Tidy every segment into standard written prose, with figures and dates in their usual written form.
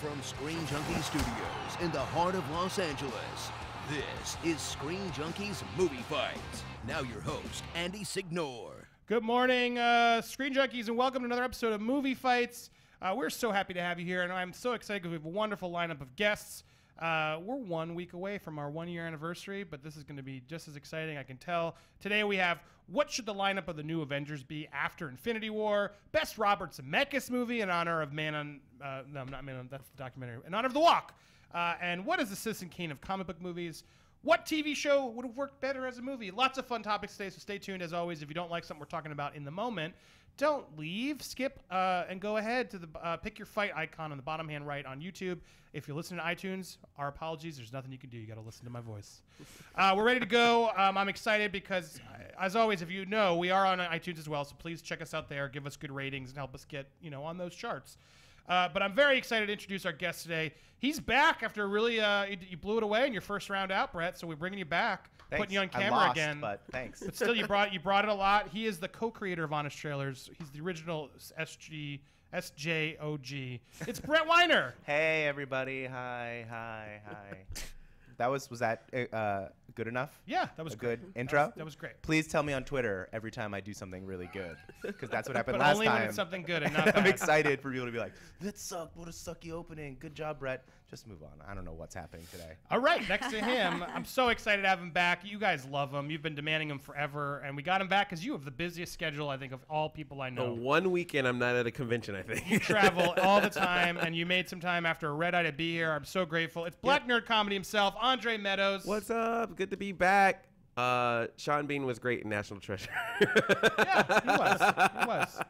From Screen Junkies Studios in the heart of Los Angeles, this is Screen Junkies Movie Fights. Now your host, Andy Signore. Good morning, Screen Junkies, and welcome to another episode of Movie Fights. We're so happy to have you here, and I'm so excited because we have a wonderful lineup of guests. We're 1 week away from our 1 year anniversary, but this is going to be just as exciting, I can tell. Today we have what should the lineup of the new Avengers be after Infinity War, best Robert Zemeckis movie in honor of that's the documentary, in honor of The Walk, and what is the Citizen Kane of comic book movies. What TV show would have worked better as a movie? Lots of fun topics today, so stay tuned. As always, if you don't like something we're talking about in the moment, don't leave, skip, and go ahead to the pick your fight icon on the bottom hand right on YouTube. If you're listening to iTunes, our apologies. There's nothing you can do. You got to listen to my voice. We're ready to go. I'm excited because, as always, if you know, we are on iTunes as well, so please check us out there. Give us good ratings and help us get on those charts. But I'm very excited to introduce our guest today. He's back after really you blew it away in your first round out, Brett. So we're bringing you back, Thanks. putting you on camera I lost, again. but thanks. But still, you brought it a lot. He is the co-creator of Honest Trailers. He's the original SJOG. It's Brett Weiner. Hey everybody! Hi. Was that good enough? Yeah, that was a great. Good intro. That was great. Please tell me on Twitter every time I do something really good, because that's what happened But last only time. when it's something good and not I'm bad. excited for people to be like, "That sucked. What a sucky opening. Good job, Brett." Just move on. I don't know what's happening today. All right, next to him, I'm so excited to have him back. You guys love him. You've been demanding him forever, and we got him back because you have the busiest schedule, I think, of all people I know. One weekend I'm not at a convention, I think. You travel all the time, and you made some time after a red eye to be here. I'm so grateful. It's Black Nerd Comedy himself, Andre Meadows. What's up? Good to be back. Sean Bean was great in National Treasure. Yeah, he was.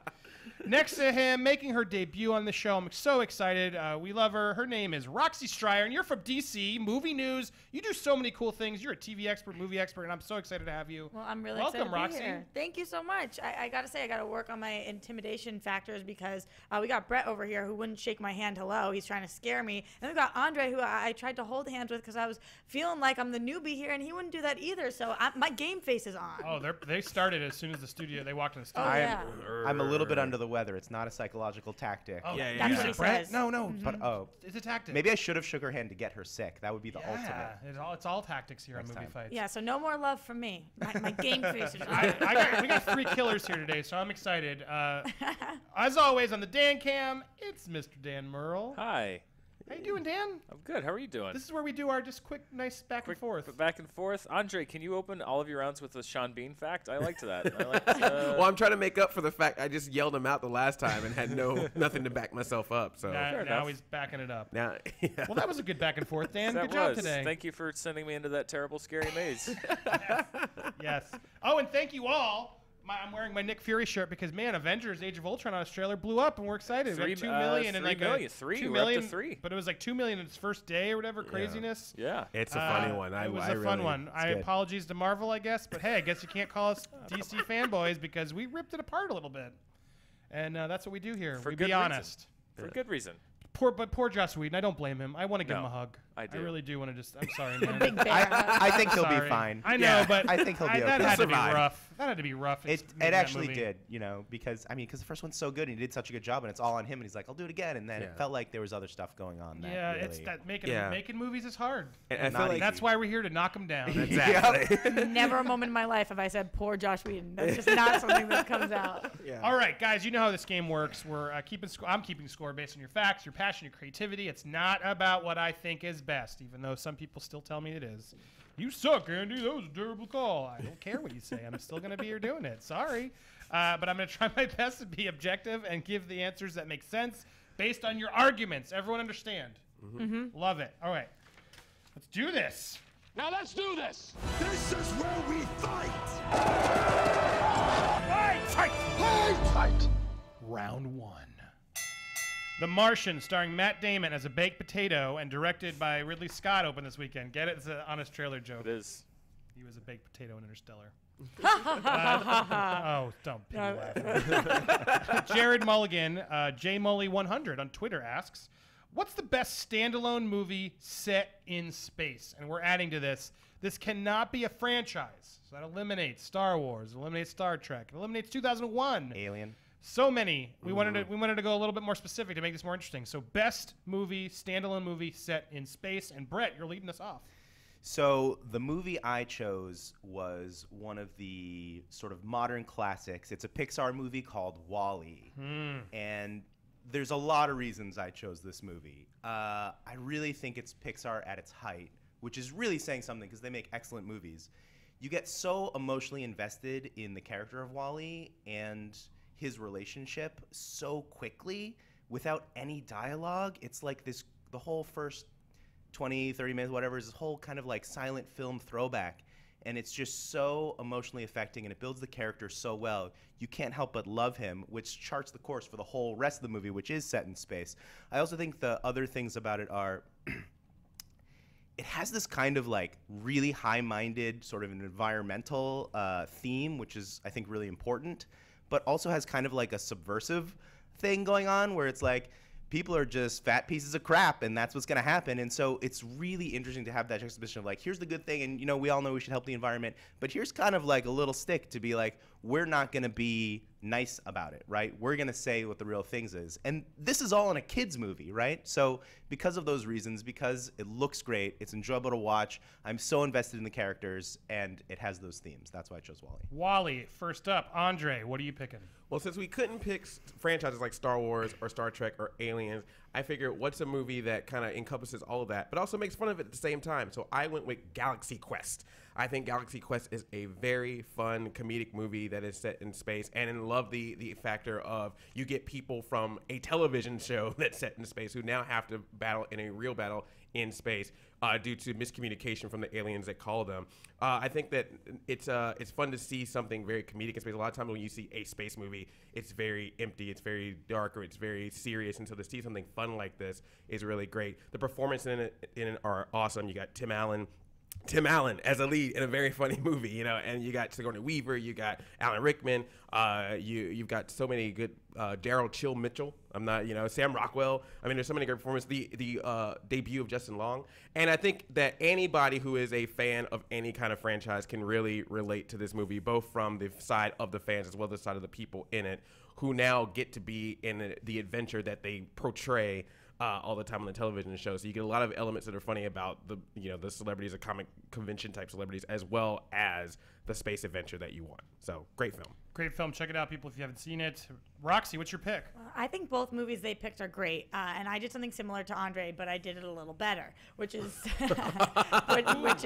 Next to him, making her debut on the show. I'm so excited. We love her. Her name is Roxy Striar, and you're from DC, movie news. You do so many cool things. You're a TV expert, movie expert, and I'm so excited to have you. Well, I'm really Welcome, excited to Roxy. be here. Thank you so much. I got to say, I got to work on my intimidation factors because we got Brett over here who wouldn't shake my hand hello. He's trying to scare me. And we got Andre who I tried to hold hands with because I was feeling like I'm the newbie here, and he wouldn't do that either. So my game face is on. Oh, they started as soon as they walked in the studio. Oh, yeah. I'm a little bit under the weather. It's not a psychological tactic. Oh, Yeah, That's use what it, he Brett. says. No. But It's a tactic. maybe I should have shook her hand to get her sick. That would be the ultimate. Yeah, it's all tactics here Next on Movie time. Fights. Yeah, so no more love from me. My game face is on. we got 3 killers here today, so I'm excited. As always, on the Dan Cam, it's Mr. Dan Murrell. Hi. How you doing, Dan? I'm good. How are you doing? This is where we do our just quick, nice back and forth. Back and forth. Andre, can you open all of your rounds with a Sean Bean fact? I liked that. Well, I'm trying to make up for the fact I just yelled him out the last time and had nothing to back myself up. So Now enough. he's backing it up. now, yeah. Well, that was a good back and forth, Dan. That Good job was. today. Thank you for sending me into that terrible, scary maze. Yes. Oh, and thank you all. I'm wearing my Nick Fury shirt because, man, Avengers: Age of Ultron on its trailer blew up, and we're excited. We got 2 million and 3 like million. 3. 2 We're up to million, 3. but it was like 2 million in its first day or whatever craziness. Yeah. It's a funny one. It was a fun one. I good. apologies to Marvel, I guess, but hey, I guess you can't call us DC fanboys because we ripped it apart a little bit, and that's what we do here. For We good be honest. For good reason. Poor Joss Whedon. I don't blame him. I want to give him No, a hug. I do. I really do want to just. I'm sorry, man. Big bear. I think he'll Sorry. be fine. I know, but I think he'll be that okay. had to be Survive. rough. That had to be rough. It actually did, because the first one's so good and he did such a good job, and it's all on him, and he's like, I'll do it again, and then Yeah. it felt like there was other stuff going on. That Yeah, really, it's that making Yeah. making movies is hard. And I Not feel like easy. That's why we're here to knock them down. exactly. Never a moment in my life have I said poor Josh Whedon. That's just not something that comes out. Yeah. All right, guys, you know how this game works. We're keeping score. I'm keeping score based on your facts, your passion, your creativity. It's not about what I think is best, even though some people still tell me it is. You suck, Andy. That was a terrible call. I don't care what you say. I'm still going to be here doing it. Sorry. But I'm going to try my best to be objective and give the answers that make sense based on your arguments. Everyone understand? Mm-hmm. Love it. All right. Let's do this. Now let's do this! This is where we fight! Fight! Round 1. The Martian, starring Matt Damon as a baked potato and directed by Ridley Scott, opened this weekend. Get it? It's an honest trailer joke. It is. He was a baked potato in Interstellar. Oh, don't pity laugh. Jared Mulligan, JMully100 on Twitter asks, what's the best standalone movie set in space? And we're adding to this. This cannot be a franchise. So that eliminates Star Wars, eliminates Star Trek, it eliminates 2001. Alien. So many. We wanted to go a little bit more specific to make this more interesting. So best movie, standalone movie set in space. And Brett, you're leading us off. So the movie I chose was one of the sort of modern classics. It's a Pixar movie called WALL-E. And there's a lot of reasons I chose this movie. I really think it's Pixar at its height, which is really saying something because they make excellent movies. You get so emotionally invested in the character of WALL-E and his relationship so quickly without any dialogue. It's like the whole first 20, 30 minutes, whatever, is this whole kind of like silent film throwback. And it's just so emotionally affecting, and it builds the character so well. You can't help but love him, which charts the course for the whole rest of the movie, which is set in space. I also think the other things about it are it has this kind of like really high-minded sort of an environmental theme, which is, I think, really important, but also has kind of like a subversive thing going on where it's like people are just fat pieces of crap and that's what's going to happen. And so it's really interesting to have that juxtaposition of like, here's the good thing, and you know, we all know we should help the environment, but here's kind of like a little stick to be like, we're not going to be nice about it, right? We're going to say what the real things is. And this is all in a kid's movie, right? So because of those reasons, because it looks great, it's enjoyable to watch, I'm so invested in the characters, and it has those themes. That's why I chose WALL-E. WALL-E, first up. Andre, what are you picking? Well, since we couldn't pick franchises like Star Wars or Star Trek or Aliens, I figured what's a movie that kind of encompasses all of that, but also makes fun of it at the same time. So I went with Galaxy Quest. I think Galaxy Quest is a very fun comedic movie that is set in space, and I love the factor of you get people from a television show that's set in space who now have to battle in a real battle in space due to miscommunication from the aliens that call them. I think that it's fun to see something very comedic in space. A lot of times when you see a space movie, it's very empty, it's very dark, or it's very serious. And so to see something fun like this is really great. The performances in it are awesome. You got Tim Allen as a lead in a very funny movie, you know, and you got Sigourney Weaver, you got Alan Rickman, you've got so many good Daryl Chill Mitchell. Sam Rockwell. I mean, there's so many great performances. The debut of Justin Long, and I think that anybody who is a fan of any kind of franchise can really relate to this movie, both from the side of the fans as well as the side of the people in it, who now get to be in the adventure that they portray all the time on the television show. So you get a lot of elements that are funny about the celebrities, the comic convention type celebrities, as well as the space adventure that you want. So great film. Great film. Check it out, people, if you haven't seen it. Roxy, what's your pick? I think both movies they picked are great, and I did something similar to Andre, but I did it a little better, which is which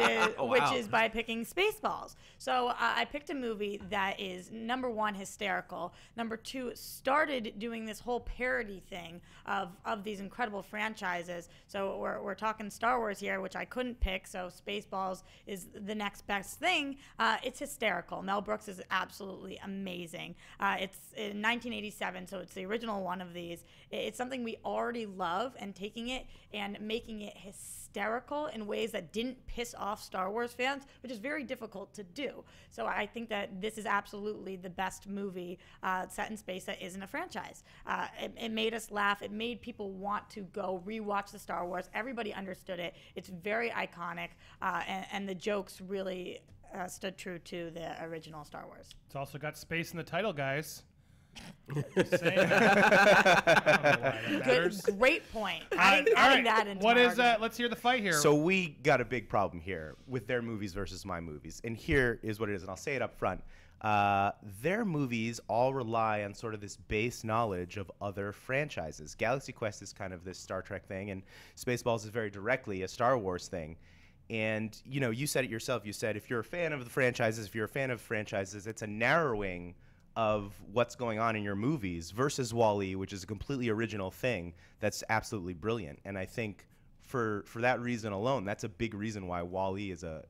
is by picking Spaceballs. So I picked a movie that is number one, hysterical. Number two, started doing this whole parody thing of these incredible franchises. So we're talking Star Wars here, which I couldn't pick. So Spaceballs is the next best thing. It's hysterical. Mel Brooks is absolutely amazing. It's in 1987, so it's the original one of these. It's something we already love, and taking it and making it hysterical in ways that didn't piss off Star Wars fans, which is very difficult to do. So I think that this is absolutely the best movie set in space that isn't a franchise. It made us laugh. It made people want to go rewatch the Star Wars. Everybody understood it. It's very iconic, and the jokes really stood true to the original Star Wars. It's also got space in the title, guys. Great point. Adding that into what my is argument. let's hear the fight here. So we got a big problem here with their movies versus my movies. And here is what it is, and I'll say it up front. Their movies all rely on sort of this base knowledge of other franchises. Galaxy Quest is kind of this Star Trek thing, and Spaceballs is very directly a Star Wars thing. And, you know, you said it yourself. You said if you're a fan of the franchises, it's a narrowing of what's going on in your movies versus WALL-E, which is a completely original thing that's absolutely brilliant. And I think for that reason alone, that's a big reason why WALL-E is a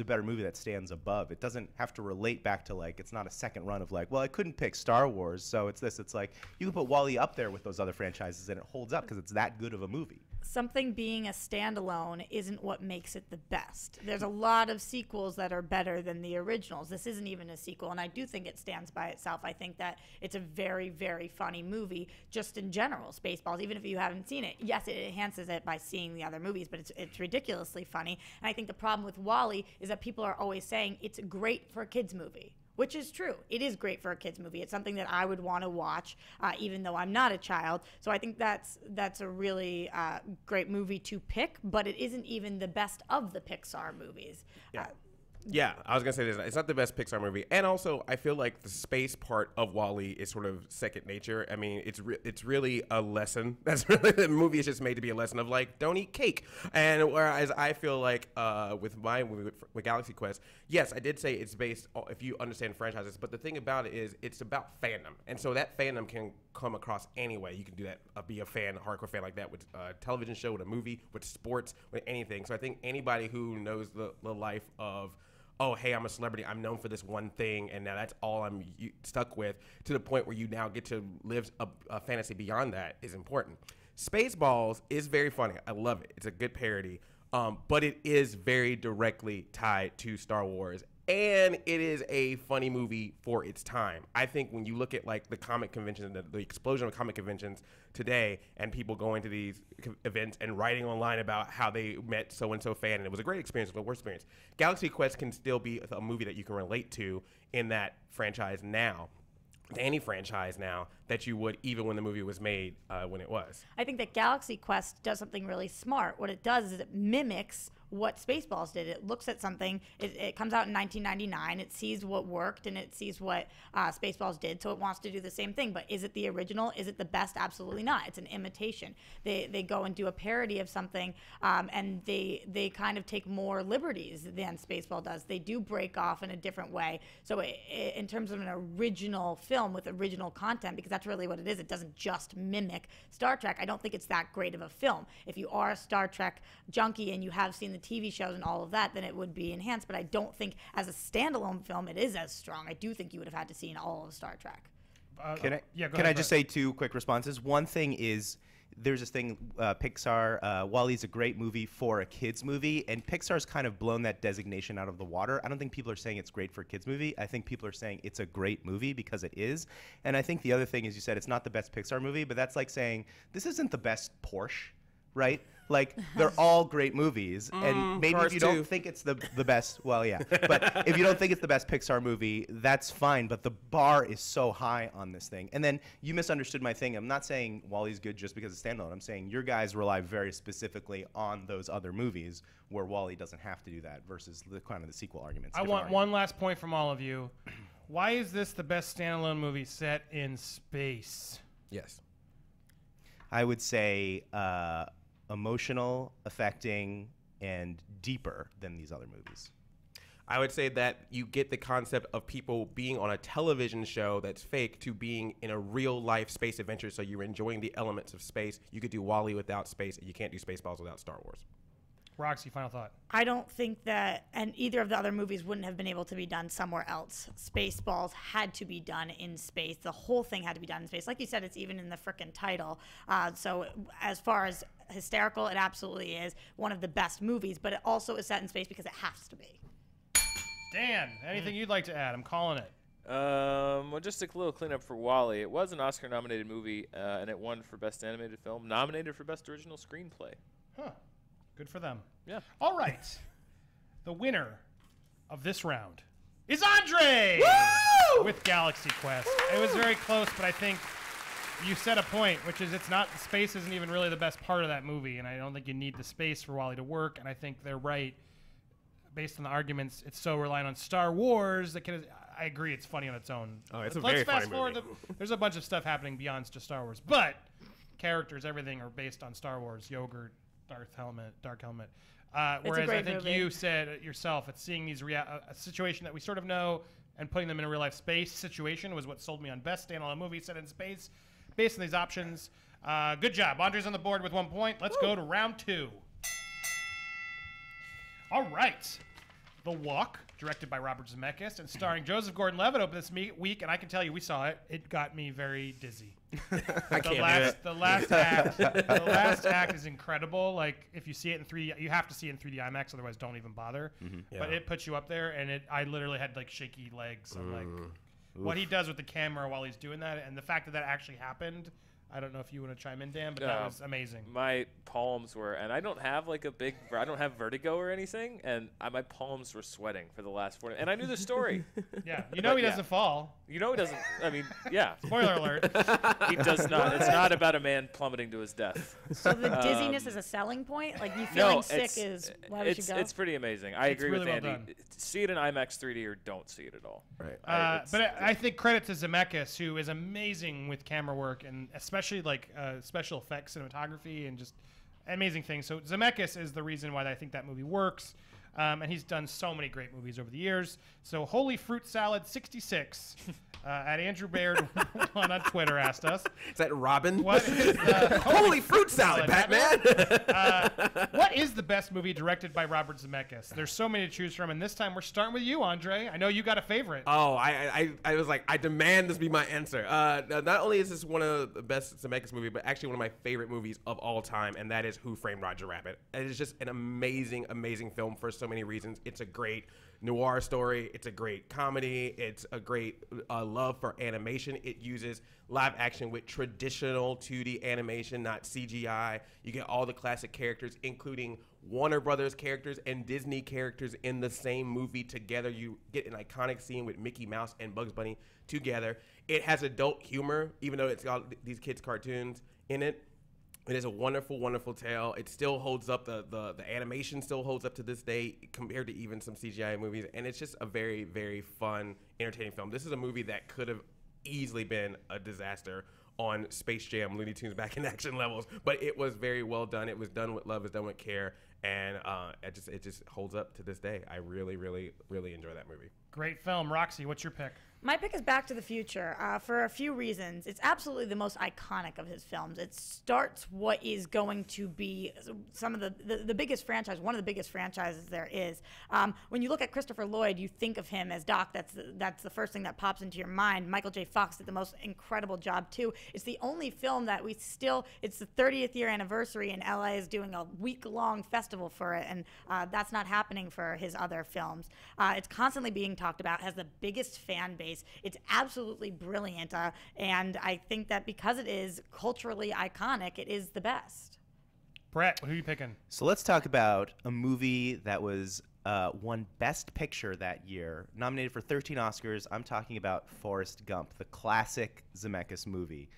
better movie that stands above. It doesn't have to relate back to, like, it's not a second run of like, well, I couldn't pick Star Wars, so it's this. It's like you can put WALL-E up there with those other franchises and it holds up because it's that good of a movie. Something being a standalone isn't what makes it the best. There's a lot of sequels that are better than the originals. This isn't even a sequel, and I do think it stands by itself. I think that it's a very, very funny movie just in general, Spaceballs, even if you haven't seen it. Yes, it enhances it by seeing the other movies, but it's ridiculously funny. And I think the problem with WALL-E is that people are always saying it's great for a kid's movie, which is true. It is great for a kids movie. It's something that I would want to watch, even though I'm not a child. So I think that's a really great movie to pick, but it isn't even the best of the Pixar movies. Yeah, I was gonna say this. It's not the best Pixar movie, and also I feel like the space part of WALL-E is sort of second nature. I mean, it's really a lesson. That's really the movie is just made to be a lesson of like don't eat cake. And whereas I feel like with my movie with Galaxy Quest, yes, I did say it's based if you understand franchises, but the thing about it is it's about fandom, and so that fandom can come across any way. You can do that, be a fan, a hardcore fan like that with a television show, with a movie, with sports, with anything. So I think anybody who knows the life of oh, hey, I'm a celebrity, I'm known for this one thing, and now that's all I'm stuck with, to the point where you now get to live a fantasy beyond that is important. Spaceballs is very funny. I love it. It's a good parody, but it is very directly tied to Star Wars, and it is a funny movie for its time. I think when you look at like the comic conventions, the explosion of comic conventions today, and people going to these events and writing online about how they met so-and-so fan, and it was a great experience, it was a worst experience. Galaxy Quest can still be a movie that you can relate to in that franchise now, any franchise now, that you would even when the movie was made when it was. I think that Galaxy Quest does something really smart. What it does is it mimics what Spaceballs did. It looks at something, it comes out in 1999, it sees what worked and it sees what Spaceballs did, so it wants to do the same thing. But is it the original? Is it the best? Absolutely not. It's an imitation. They go and do a parody of something, and they kind of take more liberties than Spaceball does. They do break off in a different way. So in terms of an original film with original content, because that's really what it is, it doesn't just mimic Star Trek. I don't think it's that great of a film. If you are a Star Trek junkie and you have seen the TV shows and all of that, then it would be enhanced. But I don't think as a standalone film it is as strong. I do think you would have had to see in all of Star Trek. Can I just say two quick responses? One thing is there's this thing, Pixar, WALL-E's a great movie for a kids movie, and Pixar's kind of blown that designation out of the water. I don't think people are saying it's great for a kids movie. I think people are saying it's a great movie because it is. And I think the other thing is you said it's not the best Pixar movie, but that's like saying this isn't the best Porsche, right? Like, they're all great movies, and maybe if you don't think it's the best, well, yeah. But if you don't think it's the best Pixar movie, that's fine, but the bar is so high on this thing. And then you misunderstood my thing. I'm not saying WALL-E's good just because it's standalone. I'm saying your guys rely very specifically on those other movies where WALL-E doesn't have to do that versus the kind of the sequel arguments. I want one last point from all of you. Why is this the best standalone movie set in space? Yes. I would say emotional, affecting, and deeper than these other movies. I would say that you get the concept of people being on a television show that's fake to being in a real life space adventure, so you're enjoying the elements of space. You could do WALL-E without space, and you can't do Spaceballs without Star Wars. Roxy, final thought. I don't think that, and either of the other movies wouldn't have been able to be done somewhere else. Spaceballs had to be done in space. The whole thing had to be done in space. Like you said, it's even in the frickin' title. So as far as hysterical, it absolutely is one of the best movies, but it also is set in space because it has to be. Dan, anything you'd like to add? I'm calling it. Well, just a little cleanup for WALL-E. It was an Oscar-nominated movie, and it won for Best Animated Film, nominated for Best Original Screenplay. Huh. Good for them. Yeah. All right. The winner of this round is Andre with Galaxy Quest. It was very close, but I think you said a point, which is space isn't even really the best part of that movie, and I don't think you need the space for WALL-E to work, and I think they're right. Based on the arguments, it's so reliant on Star Wars that I agree it's funny on its own. Oh, it's a Let's very funny fast forward. movie. There's a bunch of stuff happening beyond just Star Wars, but characters, everything are based on Star Wars. Yogurt, Dark Helmet. Whereas I think movie. You said it yourself, it's seeing these a situation that we sort of know and putting them in a real life space situation was what sold me on best standalone movie set in space. Based on these options, good job. Andre's on the board with 1 point. Let's go to round 2. All right. The Walk, directed by Robert Zemeckis and starring Joseph Gordon-Levitt, opened this week, and I can tell you, we saw it. It got me very dizzy. The last act is incredible. Like, if you see it in 3D, you have to see it in 3D IMAX, otherwise don't even bother. Mm-hmm. Yeah. But it puts you up there, and I literally had like shaky legs. I'm like, what he does with the camera while he's doing that, and the fact that actually happened I don't know if you want to chime in, Dan, but that was amazing. My palms were, and I don't have like I don't have vertigo or anything, and my palms were sweating for the last 4 and I knew the story. Yeah, you know he doesn't fall. You know he doesn't. I mean, yeah. Spoiler alert. He does not. It's not about a man plummeting to his death. So the dizziness is a selling point? Like, you feeling sick is why would you go? It's pretty amazing. I agree really with well Andy. See it in IMAX 3D or don't see it at all. Right. But I think credit to Zemeckis, who is amazing with camera work and especially like special effects, cinematography, and just amazing things. So Zemeckis is the reason why I think that movie works. And he's done so many great movies over the years. So Holy Fruit Salad 66 at Andrew Baird on Twitter asked us. Is that Robin? What is the Holy fruit salad, Batman! what is the best movie directed by Robert Zemeckis? There's so many to choose from, and this time we're starting with you, Andre. I know you got a favorite. Oh, I was like, I demand this be my answer. Not only is this one of the best Zemeckis movie, but actually one of my favorite movies of all time, and that is Who Framed Roger Rabbit. It is just an amazing, amazing film for so many reasons. It's a great noir story. It's a great comedy. It's a great love for animation. It uses live action with traditional 2D animation, not CGI. You get all the classic characters, including Warner Brothers characters and Disney characters in the same movie together. You get an iconic scene with Mickey Mouse and Bugs Bunny together. It has adult humor, even though it's got these kids' cartoons in it. It is a wonderful, wonderful tale. It still holds up. The animation still holds up to this day compared to even some CGI movies. And it's just a very, very fun, entertaining film. This is a movie that could have easily been a disaster on Space Jam, Looney Tunes Back in Action levels. But it was very well done. It was done with love. It was done with care. And it just holds up to this day. I really, really, really enjoy that movie. Great film. Roxy, what's your pick? My pick is Back to the Future for a few reasons. It's absolutely the most iconic of his films. It starts what is going to be some of the biggest franchise, one of the biggest franchises there is. When you look at Christopher Lloyd, you think of him as Doc. That's the first thing that pops into your mind. Michael J. Fox did the most incredible job, too. It's the only film that it's the 30th year anniversary, and LA is doing a week-long festival for it, and that's not happening for his other films. It's constantly being talked about, has the biggest fan base. It's absolutely brilliant, and I think that because it is culturally iconic, it is the best. Brett, who are you picking? So let's talk about a movie that was won Best Picture that year, nominated for 13 Oscars. I'm talking about Forrest Gump, the classic Zemeckis movie.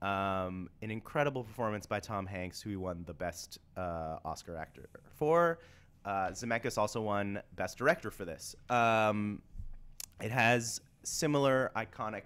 An incredible performance by Tom Hanks, who he won the Best Oscar actor for. Zemeckis also won Best Director for this. It has similar iconic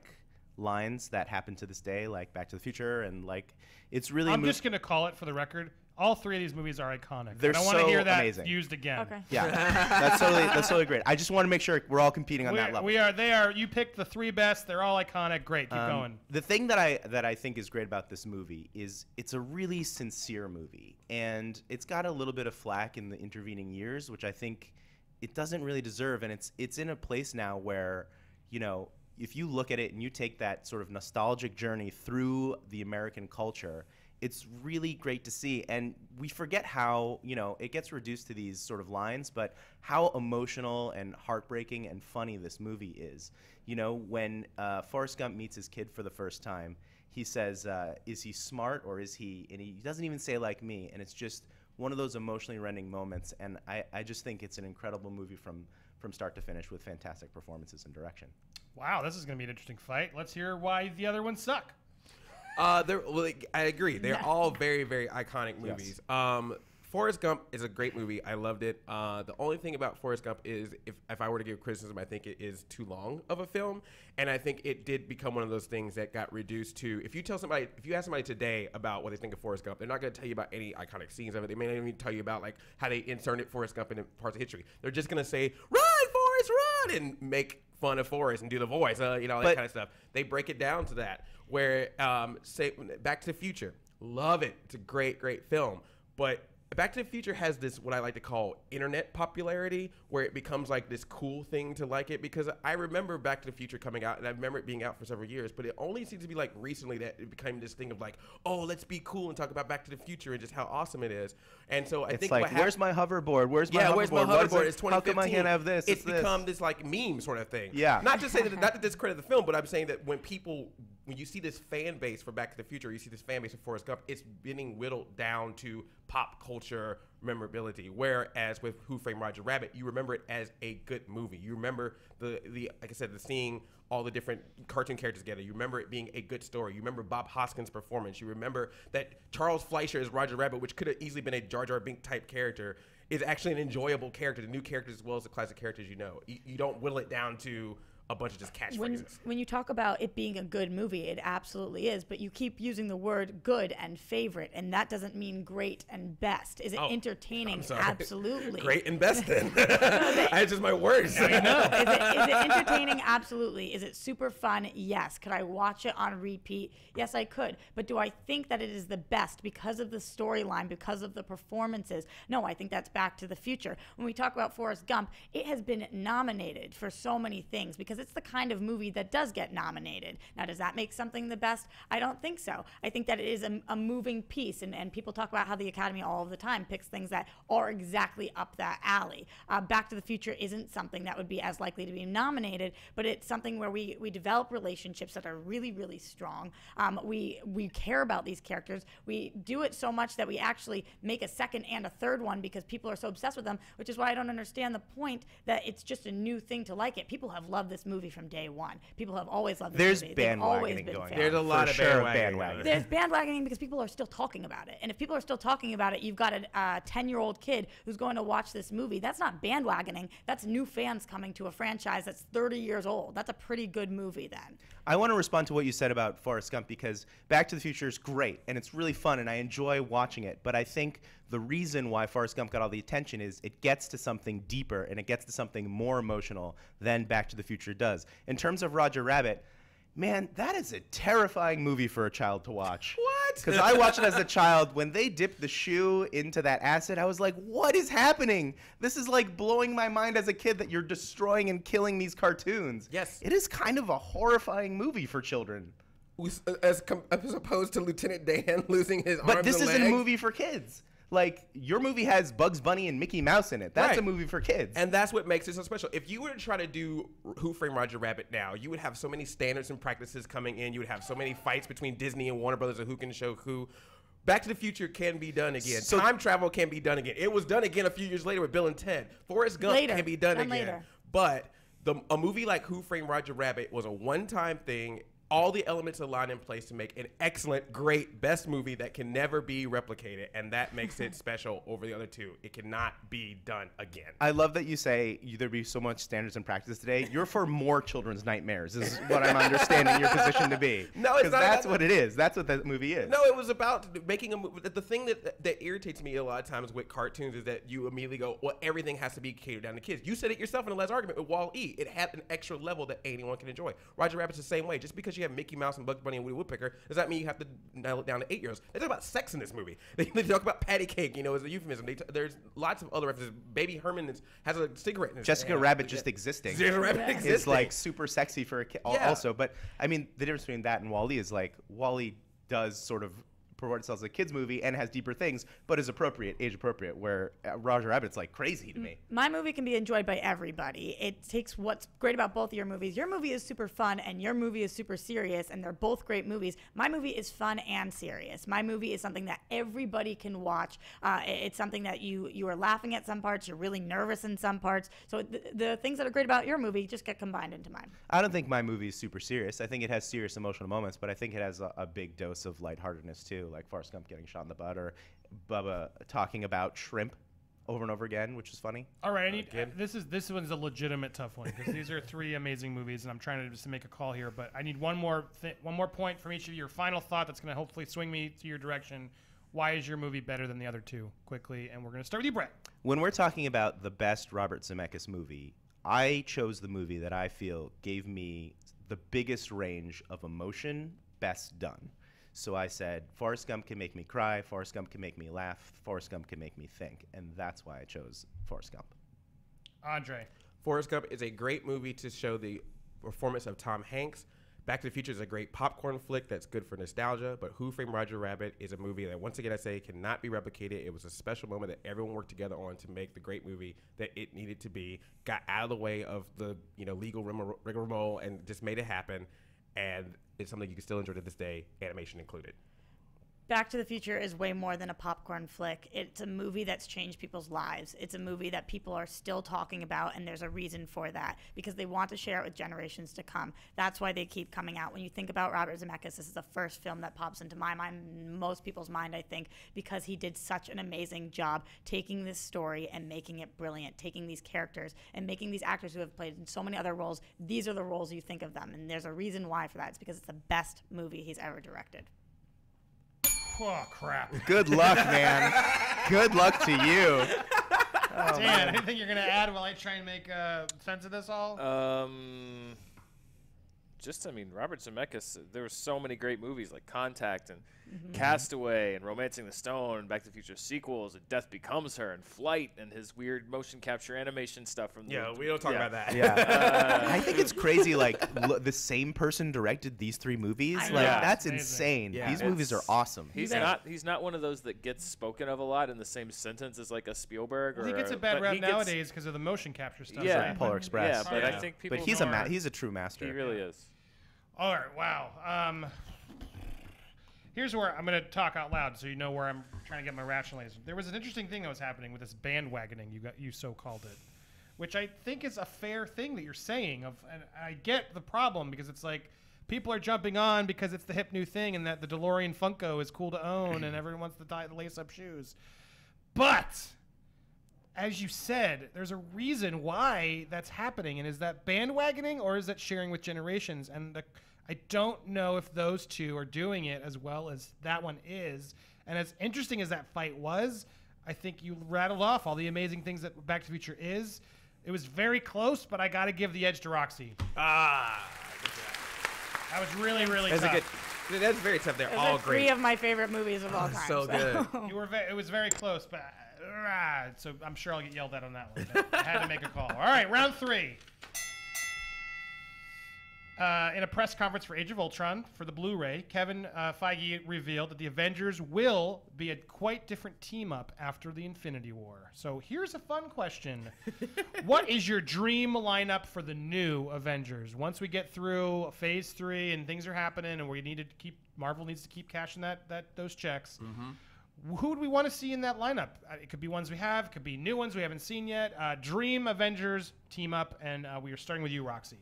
lines that happen to this day, like Back to the Future, and like it's really. I'm just gonna call it for the record. All three of these movies are iconic. They're I don't want to hear that amazing. used again. Okay. Yeah, that's totally great. I just want to make sure we're all competing on that level. They are. You picked the three best. They're all iconic. Great. Keep going. The thing that I think is great about this movie is it's a really sincere movie, and it's got a little bit of flack in the intervening years, which I think it doesn't really deserve. And it's in a place now where, you know, if you look at it and you take that sort of nostalgic journey through the American culture, it's really great to see. And we forget how, you know, it gets reduced to these sort of lines, but how emotional and heartbreaking and funny this movie is. You know, when Forrest Gump meets his kid for the first time, he says, is he smart or is he, and he doesn't even say like me. And it's just one of those emotionally rending moments. And I just think it's an incredible movie from start to finish with fantastic performances and direction. Wow, this is going to be an interesting fight. Let's hear why the other ones suck. I agree. They're all very, very iconic movies. Yes. Forrest Gump is a great movie. I loved it. The only thing about Forrest Gump is if I were to give criticism, I think it is too long of a film. And I think it did become one of those things that got reduced to, if you ask somebody today about what they think of Forrest Gump, they're not going to tell you about any iconic scenes of it. They may not even tell you about like how they inserted Forrest Gump in parts of history. They're just going to say, run, Forrest, run, and make fun of Forrest and do the voice, that kind of stuff. They break it down to that. Where, say, Back to the Future, love it. It's a great, great film. But Back to the Future has this, what I like to call internet popularity, where it becomes like this cool thing to like it. Because I remember Back to the Future coming out, and I remember it being out for several years, but it only seems to be like recently that it became this thing of like, oh, let's be cool and talk about Back to the Future and just how awesome it is. And so I think like, where's my hoverboard? Where's my hoverboard? Where's my hoverboard? It's 2015. How come I can't have this? It's become this like meme sort of thing. Yeah. Not to say that, not to discredit the film, but I'm saying that when people when you see this fan base for Back to the Future, you see this fan base for Forrest Gump, it's getting whittled down to pop culture memorability. Whereas with Who Framed Roger Rabbit, you remember it as a good movie. You remember the like I said, the seeing all the different cartoon characters together. You remember it being a good story. You remember Bob Hoskins' performance. You remember that Charles Fleischer as Roger Rabbit, which could have easily been a Jar Jar Binks type character, is actually an enjoyable character. The new characters as well as the classic characters you know. You don't whittle it down to a bunch of just catchphrases. When you talk about it being a good movie, it absolutely is, but you keep using the word good and favorite, and that doesn't mean great and best. Is it entertaining? Absolutely. Great and best then. That's just my words. Is it entertaining? Absolutely. Is it super fun? Yes. Could I watch it on repeat? Yes, I could. But do I think that it is the best because of the storyline, because of the performances? No, I think that's Back to the Future. When we talk about Forrest Gump, it has been nominated for so many things because it's the kind of movie that does get nominated. Now, does that make something the best? I don't think so. I think that it is a moving piece, and people talk about how the Academy all of the time picks things that are exactly up that alley. Back to the Future isn't something that would be as likely to be nominated, but it's something where we develop relationships that are really, really strong. We care about these characters. We do it so much that we actually make a second and a third one because people are so obsessed with them, which is why I don't understand the point that it's just a new thing to like it. People have loved this movie from day one. People have always loved this movie. There's bandwagoning going on. There's a lot of bandwagoning. There's bandwagoning because people are still talking about it. And if people are still talking about it, you've got a 10-year-old kid who's going to watch this movie. That's not bandwagoning. That's new fans coming to a franchise that's 30 years old. That's a pretty good movie then. I want to respond to what you said about Forrest Gump because Back to the Future is great and it's really fun and I enjoy watching it. But I think the reason why Forrest Gump got all the attention is it gets to something deeper and it gets to something more emotional than Back to the Future does. In terms of Roger Rabbit, man, that is a terrifying movie for a child to watch. What? Because I watched it as a child. When they dipped the shoe into that acid, I was like, what is happening? This is like blowing my mind as a kid that you're destroying and killing these cartoons. Yes. It is kind of a horrifying movie for children. As opposed to Lieutenant Dan losing his arms But this and isn't a legs. movie for kids. Like, your movie has Bugs Bunny and Mickey Mouse in it. That's Right. a movie for kids. And that's what makes it so special. If you were to try to do Who Framed Roger Rabbit now, you would have so many standards and practices coming in. You would have so many fights between Disney and Warner Brothers of who can show who. Back to the Future can be done again. So- Time travel can be done again. It was done again a few years later with Bill and Ted. Forrest Gump Later. can be done Done again. later. But a movie like Who Framed Roger Rabbit was a one-time thing. All the elements align in place to make an excellent, great, best movie that can never be replicated, and that makes it special over the other two. It cannot be done again. I love that you say there be so much standards and practice today. You're for more children's nightmares, is what I'm understanding your position to be. No, it's not that's about- what it is. That's what that movie is. No, it was about making a movie. The thing that irritates me a lot of times with cartoons is that you immediately go, well, everything has to be catered down to kids. You said it yourself in the last argument with Wall-E. It had an extra level that anyone can enjoy. Roger Rabbit's the same way. Just because you have Mickey Mouse and Bugs Bunny and Woody Woodpecker, does that mean you have to nail it down to 8-year-olds? They talk about sex in this movie. They talk about patty cake, as a euphemism. There's lots of other references. Baby Herman has a cigarette in his Jessica hand. Rabbit just existing. Jessica Rabbit is existing. like super sexy for a kid Yeah. also. But I mean, the difference between that and Wall-E is like Wall-E does sort of purport itself as a kids movie and has deeper things, but is appropriate, age appropriate. Where Roger Rabbit's like crazy to me. My movie can be enjoyed by everybody. It takes what's great about both of your movies. Your movie is super fun and your movie is super serious, and they're both great movies. My movie is fun and serious. My movie is something that everybody can watch. It's something that you are laughing at some parts, you're really nervous in some parts. So the things that are great about your movie just get combined into mine. I don't think my movie is super serious. I think it has serious emotional moments, but I think it has a big dose of lightheartedness too, like Forrest Gump getting shot in the butt or Bubba talking about shrimp over and over again, which is funny. All right, this one's a legitimate tough one because these are three amazing movies, and I'm trying to just make a call here. But I need one more point from each of you. Your final thought that's going to hopefully swing me to your direction. Why is your movie better than the other two? Quickly, and we're going to start with you, Brett. When we're talking about the best Robert Zemeckis movie, I chose the movie that I feel gave me the biggest range of emotion, best done. So I said, Forrest Gump can make me cry, Forrest Gump can make me laugh, Forrest Gump can make me think. And that's why I chose Forrest Gump. Andre. Forrest Gump is a great movie to show the performance of Tom Hanks. Back to the Future is a great popcorn flick that's good for nostalgia, but Who Framed Roger Rabbit is a movie that, once again, I say cannot be replicated. It was a special moment that everyone worked together on to make the great movie that it needed to be, got out of the way of the legal rigmarole and just made it happen. and it's something you can still enjoy to this day, animation included. Back to the Future is way more than a popcorn flick. It's a movie that's changed people's lives. It's a movie that people are still talking about, and there's a reason for that, because they want to share it with generations to come. That's why they keep coming out. When you think about Robert Zemeckis, this is the first film that pops into my mind, most people's mind, I think, because he did such an amazing job taking this story and making it brilliant, taking these characters and making these actors who have played in so many other roles, these are the roles you think of them, and there's a reason why for that. It's because it's the best movie he's ever directed. Oh, crap. Good luck, man. Good luck to you. Dan, anything you're going to add while I try and make sense of this all? I mean, Robert Zemeckis, there were so many great movies like Contact and Castaway and Romancing the Stone and Back to the Future sequels and Death Becomes Her and Flight and his weird motion capture animation stuff from Yeah, we don't talk about that. Yeah. I think it's crazy, like, the same person directed these 3 movies. Like, Yeah, that's amazing. insane. Yeah. These movies are awesome. He's not one of those that gets spoken of a lot in the same sentence as like a Spielberg. Well, or he gets a bad rap nowadays because of the motion capture stuff. Yeah. right? Polar Express. Yeah, but Yeah. I think people. But he's a true master. He really is. All right, wow. Here's where I'm going to talk out loud so you know where I'm trying to get my rationalization. There was an interesting thing that was happening with this bandwagoning, you so called it, which I think is a fair thing that you're saying. And I get the problem because it's like people are jumping on because it's the hip new thing and that the DeLorean Funko is cool to own and everyone wants to lace up shoes. But as you said, there's a reason why that's happening. And is that bandwagoning or is that sharing with generations? And I don't know if those two are doing it as well as that one is. And as interesting as that fight was, I think you rattled off all the amazing things that Back to the Future is. It was very close, but I got to give the edge to Roxy. That was really, really tough. That's very tough. They're Those all are great. 3 of my favorite movies of all time. So good. It was very close, but so I'm sure I'll get yelled at on that one. But I had to make a call. All right, round 3. In a press conference for Age of Ultron for the Blu-ray, Kevin Feige revealed that the Avengers will be a quite different team-up after the Infinity War. So here's a fun question. What is your dream lineup for the new Avengers? Once we get through Phase 3 and things are happening and Marvel needs to keep cashing those checks, who would we want to see in that lineup? It could be ones we have, it could be new ones we haven't seen yet. Dream Avengers team-up, and we are starting with you, Roxy.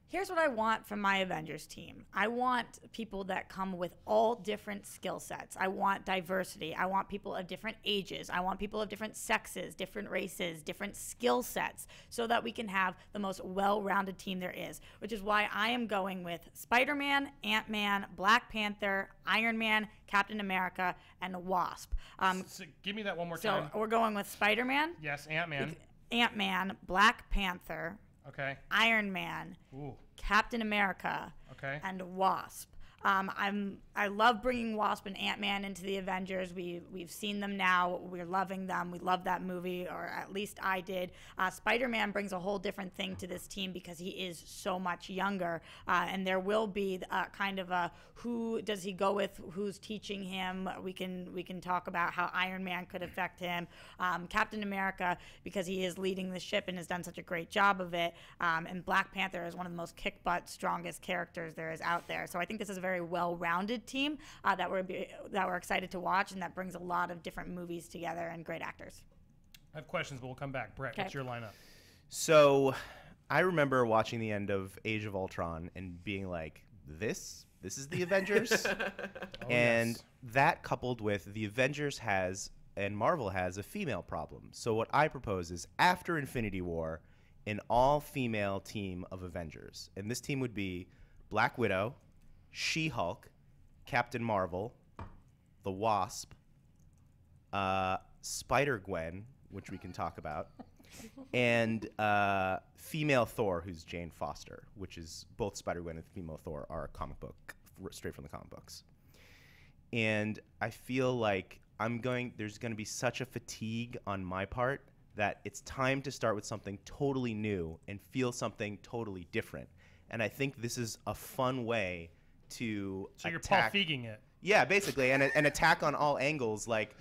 Here's what I want from my Avengers team. I want people that come with all different skill sets. I want diversity. I want people of different ages. I want people of different sexes, different races, different skill sets, so that we can have the most well-rounded team there is, which is why I am going with Spider-Man, Ant-Man, Black Panther, Iron Man, Captain America, and Wasp. So give me that one more time. So we're going with Spider-Man. Yes, Ant-Man. Ant-Man, Black Panther, Okay. Iron Man, Ooh. Captain America, Okay. and Wasp. I love bringing Wasp and Ant-Man into the Avengers. We've seen them now. We're loving them. We love that movie, or at least I did. Spider-Man brings a whole different thing to this team because he is so much younger, and there will be kind of a who does he go with, who's teaching him. We can talk about how Iron Man could affect him. Captain America, because he is leading the ship and has done such a great job of it. And Black Panther is one of the most kick-butt, strongest characters there is out there. So I think this is a very well-rounded team that we're excited to watch, and that brings a lot of different movies together and great actors. I have questions, but we'll come back. Brett, what's your lineup? So I remember watching the end of Age of Ultron and being like, this is the Avengers? And that coupled with the Avengers and Marvel has a female problem. So what I propose is after Infinity War, an all-female team of Avengers. And this team would be Black Widow, She-Hulk, Captain Marvel, the Wasp, Spider-Gwen, which we can talk about, and female Thor, who's Jane Foster, which is both Spider-Gwen and female Thor are a comic book, straight from the comic books. And I feel like there's going to be such a fatigue on my part that it's time to start with something totally new and feel something totally different. And I think this is a fun way to So you're Paul Feiging it. Yeah, basically, and attack on all angles. Like,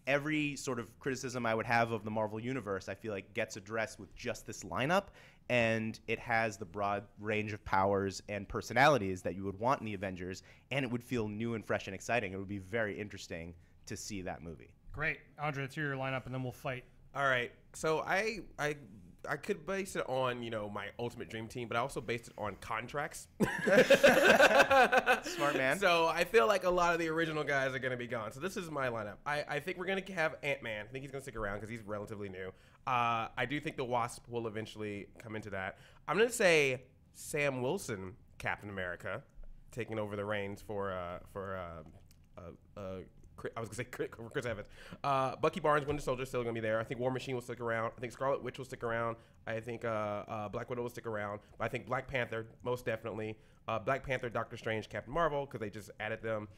every sort of criticism I would have of the Marvel Universe, I feel like gets addressed with just this lineup. And it has the broad range of powers and personalities that you would want in the Avengers, and it would feel new and fresh and exciting. It would be very interesting to see that movie. Great. Andre, it's your lineup, and then we'll fight. All right. So I could base it on, my ultimate dream team, but I also based it on contracts. Smart man. So I feel like a lot of the original guys are going to be gone. So this is my lineup. I think we're going to have Ant-Man. I think he's going to stick around because he's relatively new. I do think the Wasp will eventually come into that. I'm going to say Sam Wilson, Captain America, taking over the reins for I was going to say Chris Evans. Bucky Barnes, Winter Soldier, still going to be there. I think War Machine will stick around. I think Scarlet Witch will stick around. I think Black Widow will stick around. But I think Black Panther, most definitely. Black Panther, Doctor Strange, Captain Marvel, because they just added them.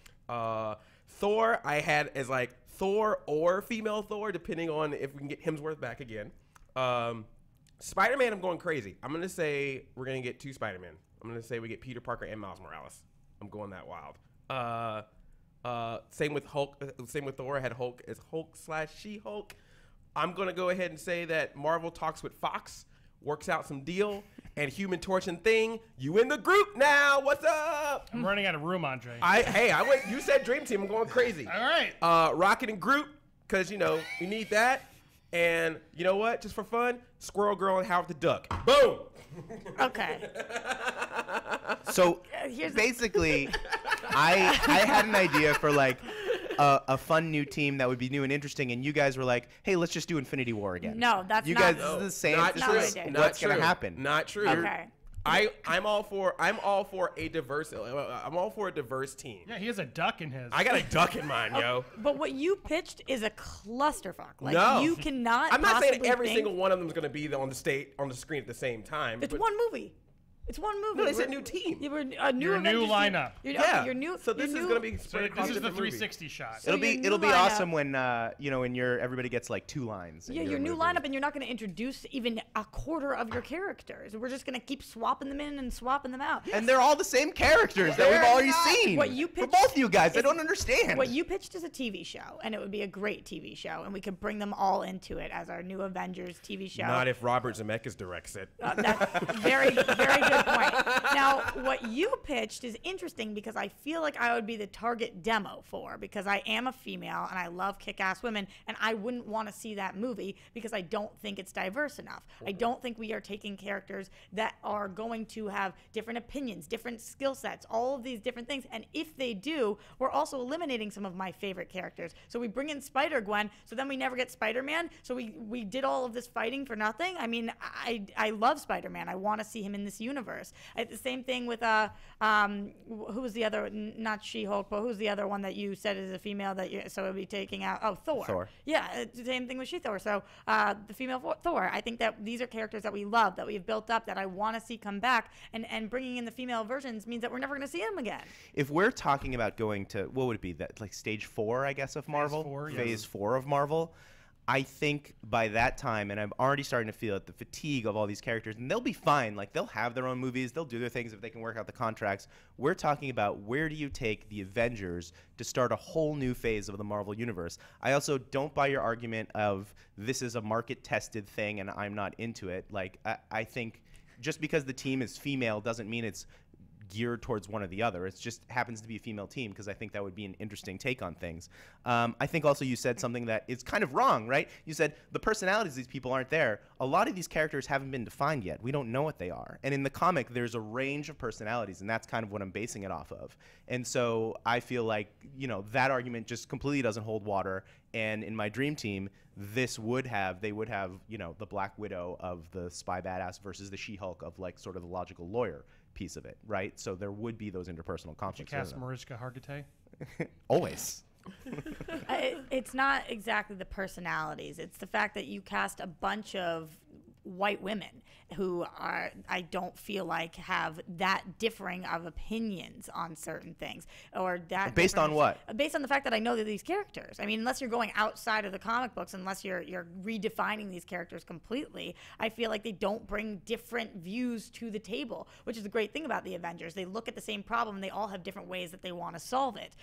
Thor, I had as like Thor or female Thor, depending on if we can get Hemsworth back again. Spider-Man, I'm going crazy. I'm going to say we're going to get 2 Spider-Men. I'm going to say we get Peter Parker and Miles Morales. I'm going that wild. Same with Hulk. Same with Thor. I had Hulk as Hulk/She-Hulk. I'm going to go ahead and say that Marvel talks with Fox, works out some deal, and Human Torch and Thing, you in the group now. What's up? I'm running out of room, Andre. You said Dream Team. I'm going crazy. All right. Rocket and Groot, because, we need that. And you know what? Just for fun, Squirrel Girl and Howard the Duck. Boom. Okay. So basically, I had an idea for like a fun new team that would be new and interesting, and you guys were like, "Hey, let's just do Infinity War again." No, that's you not. guys. This is the same. Not This true. is Not what's true. gonna happen. Not true. Okay. I'm all for a diverse. I'm all for a diverse team. Yeah, he has a duck in his. I got a duck in mine, yo. But what you pitched is a clusterfuck. Like, No. you cannot. I'm not saying possibly every think- single one of them is going to be on the screen at the same time. It's but- one movie. It's one movie. No, they said new team. You were a new Your new Avengers team. lineup. Yeah. Your new. So this your is new- going to be So spread this across is the different movies. 360 shot. So It'll your be new be lineup- awesome when when everybody gets like 2 lines. in Yeah, your new movie. lineup, and you're not going to introduce even a quarter of your characters. We're just going to keep swapping them in and swapping them out. And they're all the same characters that we've They're already not. seen. What you For pitched both of you guys, I is- don't understand. What you pitched is a TV show, and it would be a great TV show, and we could bring them all into it as our new Avengers TV show. Not if Robert Zemeckis directs it. That's a very, very good point. Now, what you pitched is interesting because I feel like I would be the target demo for, because I am a female and I love kick-ass women, and I wouldn't want to see that movie because I don't think it's diverse enough. I don't think we are taking characters that are going to have different opinions, different skill sets, all of these different things. And if they do, we're also eliminating some of my favorite characters. So we bring in Spider-Gwen, so then we never get Spider-Man. So we did all of this fighting for nothing. I mean, I love Spider-Man. I want to see him in this universe. The same thing with who was the other? Not She-Hulk, but who's the other one that you said is a female that so it would be taking out? Oh, Thor. Thor. Yeah, it's the same thing with She-Thor. So the female Thor. I think that these are characters that we love, that we've built up, that I want to see come back, and bringing in the female versions means that we're never going to see them again. If we're talking about going to, what would it be, that like stage 4, I guess, of Marvel? 4, yes. Phase 4 of Marvel. I think by that time, and I'm already starting to feel it, the fatigue of all these characters, and they'll be fine. Like, they'll have their own movies. They'll do their things if they can work out the contracts. We're talking about, where do you take the Avengers to start a whole new phase of the Marvel Universe? I also don't buy your argument of this is a market-tested thing and I'm not into it. Like, I think just because the team is female doesn't mean it's geared towards one or the other. It just happens to be a female team, because I think that would be an interesting take on things. I think also you said something that is kind of wrong, right? You said the personalities of these people aren't there. A lot of these characters haven't been defined yet. We don't know what they are. And in the comic, there's a range of personalities, and that's kind of what I'm basing it off of. And so I feel like, that argument just completely doesn't hold water. And in my dream team, they would have, the Black Widow of the spy badass versus the She-Hulk of like sort of the logical lawyer piece of it, right? So there would be those interpersonal conflicts. Did you cast Mariska Hargitay? Always. It's not exactly the personalities. It's the fact that you cast a bunch of white women who are, I don't feel like have that differing of opinions on certain things, or that Based on what? Based on the fact that I know that these characters. I mean, unless you're going outside of the comic books, unless you're redefining these characters completely, I feel like they don't bring different views to the table, which is the great thing about the Avengers. They look at the same problem, and they all have different ways that they want to solve it.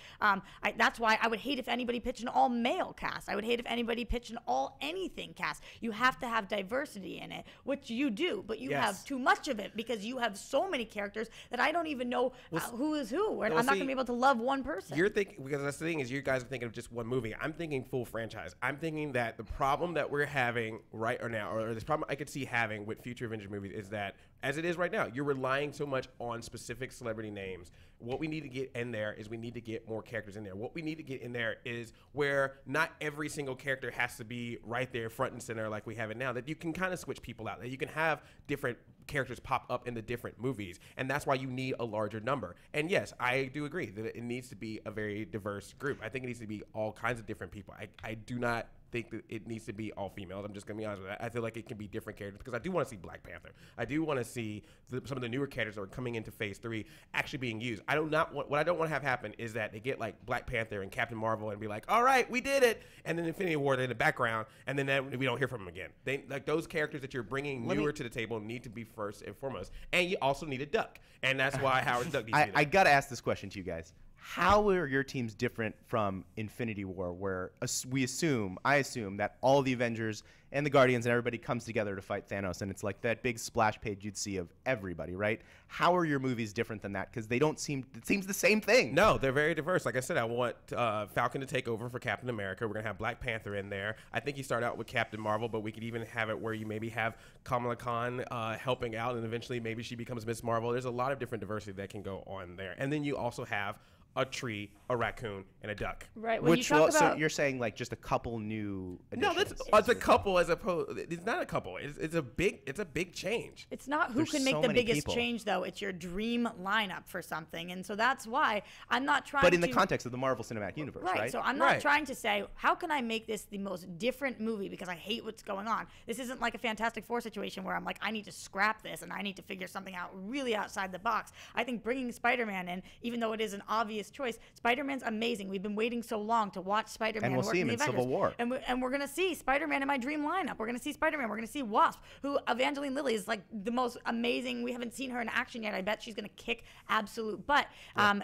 That's why I would hate if anybody pitched an all-male cast. I would hate if anybody pitched an all-anything cast. You have to have diversity in it, which you do, but you have too much of it because you have so many characters that I don't even know who is who. I'm not going to be able to love one person. You're thinking, because that's the thing, is you guys are thinking of just one movie. I'm thinking full franchise. I'm thinking that the problem that we're having right now, or this problem I could see having with future Avengers movies, is that as it is right now, you're relying so much on specific celebrity names. What we need to get in there is we need to get more characters in there. What we need to get in there is where not every single character has to be right there front and center like we have it now, that you can kind of switch people out, that you can have different characters pop up in the different movies, and that's why you need a larger number. And yes, I do agree that it needs to be a very diverse group. I think it needs to be all kinds of different people. I do not think that it needs to be all females. I'm just going to be honest with that. I feel like it can be different characters because I do want to see Black Panther. I do want to see some of the newer characters that are coming into Phase 3 actually being used. What I don't want to have happen is that they get like Black Panther and Captain Marvel and be like, all right, we did it. And then Infinity War, they're in the background, and then we don't hear from them again. Like those characters that you're bringing newer to the table need to be first and foremost. And you also need a duck. And that's why Howard Duck needs to be there. I got to ask this question to you guys. How are your teams different from Infinity War, where I assume that all the Avengers and the Guardians and everybody comes together to fight Thanos, and it's like that big splash page you'd see of everybody, right? How are your movies different than that? Because it seems the same thing. No, they're very diverse. Like I said, I want Falcon to take over for Captain America. We're going to have Black Panther in there. I think you start out with Captain Marvel, but we could even have it where you maybe have Kamala Khan helping out, and eventually maybe she becomes Miss Marvel. There's a lot of different diversity that can go on there. And then you also have a tree, a raccoon, and a duck. Right. When So you're saying like just a couple new additions? No, it's a couple as opposed. It's not a couple. It's a big change. It's not who There's can make so the many biggest people. change, though. It's your dream lineup for something, and so that's why I'm not trying. But in the to- context of the Marvel Cinematic Universe, right? So I'm not trying to say how can I make this the most different movie because I hate what's going on. This isn't like a Fantastic Four situation where I'm like I need to scrap this and I need to figure something out really outside the box. I think bringing Spider-Man in, even though it is an obvious choice, Spider-Man's amazing. We've been waiting so long to watch Spider-Man And we'll work see in him the in Avengers. Civil War. And we're going to see Spider-Man in my dream lineup. We're going to see Spider-Man. We're going to see Wasp, who Evangeline Lilly is like the most amazing. We haven't seen her in action yet. I bet she's going to kick absolute butt.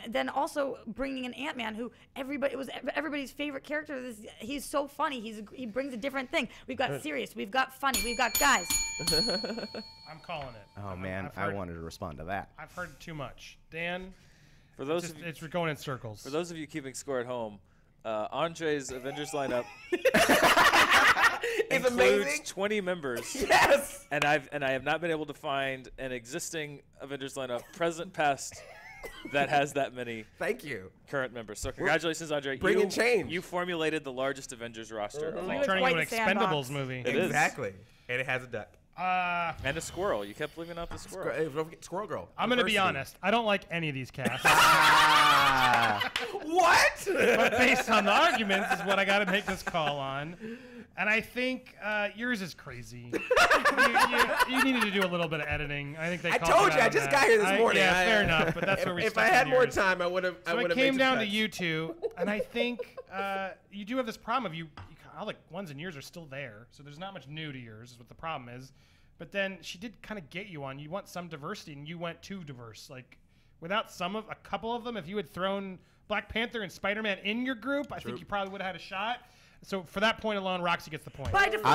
Then also bringing in Ant-Man, who everybody's favorite character. He's so funny. He brings a different thing. We've got serious. We've got funny. We've got guys. I'm calling it. Oh, man, I wanted to respond to that. I've heard too much. Dan, For those of you, it's going in circles. for those of you keeping score at home, Andre's Avengers lineup It's includes amazing. 20 members. Yes. And I have not been able to find an existing Avengers lineup, present, past, that has that many Thank you. current members. So congratulations, Andre. bringing change. You formulated the largest Avengers roster of all It's Turning quite into an the sandbox. Expendables movie. It is. Exactly. And it has a duck. And a squirrel. You kept leaving out the squirrel. Don't forget Squirrel Girl. I'm going to be Diversity. honest. I don't like any of these casts. What? But based on the arguments is what I got to make this call on. And I think yours is crazy. you needed to do a little bit of editing. I think they. I called told it you. out I on just that. got here this morning. Yeah, fair enough. But that's where we. If stuck I on had more yours. time, I would have. So it came down to you two, and I think you do have this problem of you all the ones in yours are still there, so there's not much new to yours. Is what the problem is. But then she did kind of get you on. You want some diversity, and you went too diverse. Like without a couple of them, if you had thrown Black Panther and Spider-Man in your group, I think you probably would have had a shot. So for that point alone, Roxy gets the point. By default.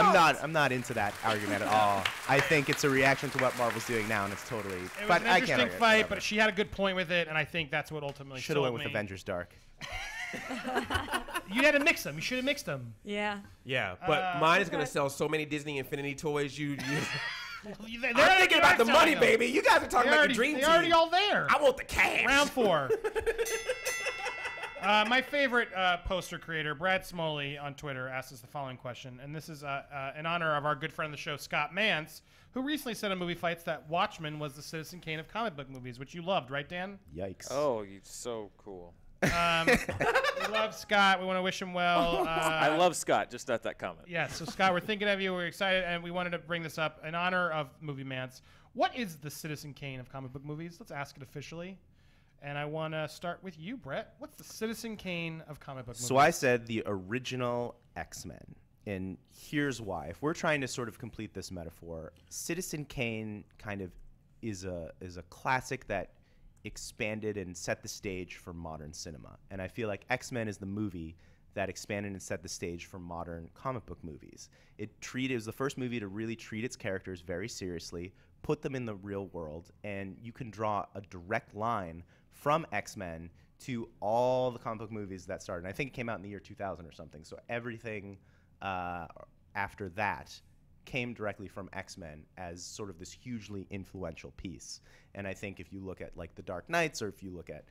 I'm not into that argument at all. I think it's a reaction to what Marvel's doing now, and it's totally. It was but an I interesting can't fight, whatever. but she had a good point with it, and I think that's what ultimately Should have sold went with me. Avengers Dark. You had to mix them. You should have mixed them. Yeah. Yeah, but mine is gonna sell so many Disney Infinity toys. I'm thinking about the money, baby. You guys are talking about the dream team. They're already all there. I want the cash. Round 4. My favorite poster creator, Brad Smoley on Twitter, asked us the following question, and this is in honor of our good friend of the show, Scott Mance, who recently said on Movie Fights that Watchmen was the Citizen Kane of comic book movies, which you loved, right, Dan? Yikes. Oh, you so cool. We love Scott. We want to wish him well. I love Scott, just not that comment. Yeah, so Scott, we're thinking of you. We're excited, and we wanted to bring this up in honor of Movie Mance. What is the Citizen Kane of comic book movies? Let's ask it officially. And I want to start with you, Brett. What's the Citizen Kane of comic book movies? So I said the original X-Men. And here's why. If we're trying to sort of complete this metaphor, Citizen Kane kind of is a classic that expanded and set the stage for modern cinema. And I feel like X-Men is the movie that expanded and set the stage for modern comic book movies. It was the first movie to really treat its characters very seriously, put them in the real world, and you can draw a direct line from X-Men to all the comic book movies that started. And I think it came out in the year 2000 or something. So everything after that came directly from X-Men as sort of this hugely influential piece. And I think if you look at like the Dark Knights, or if you look at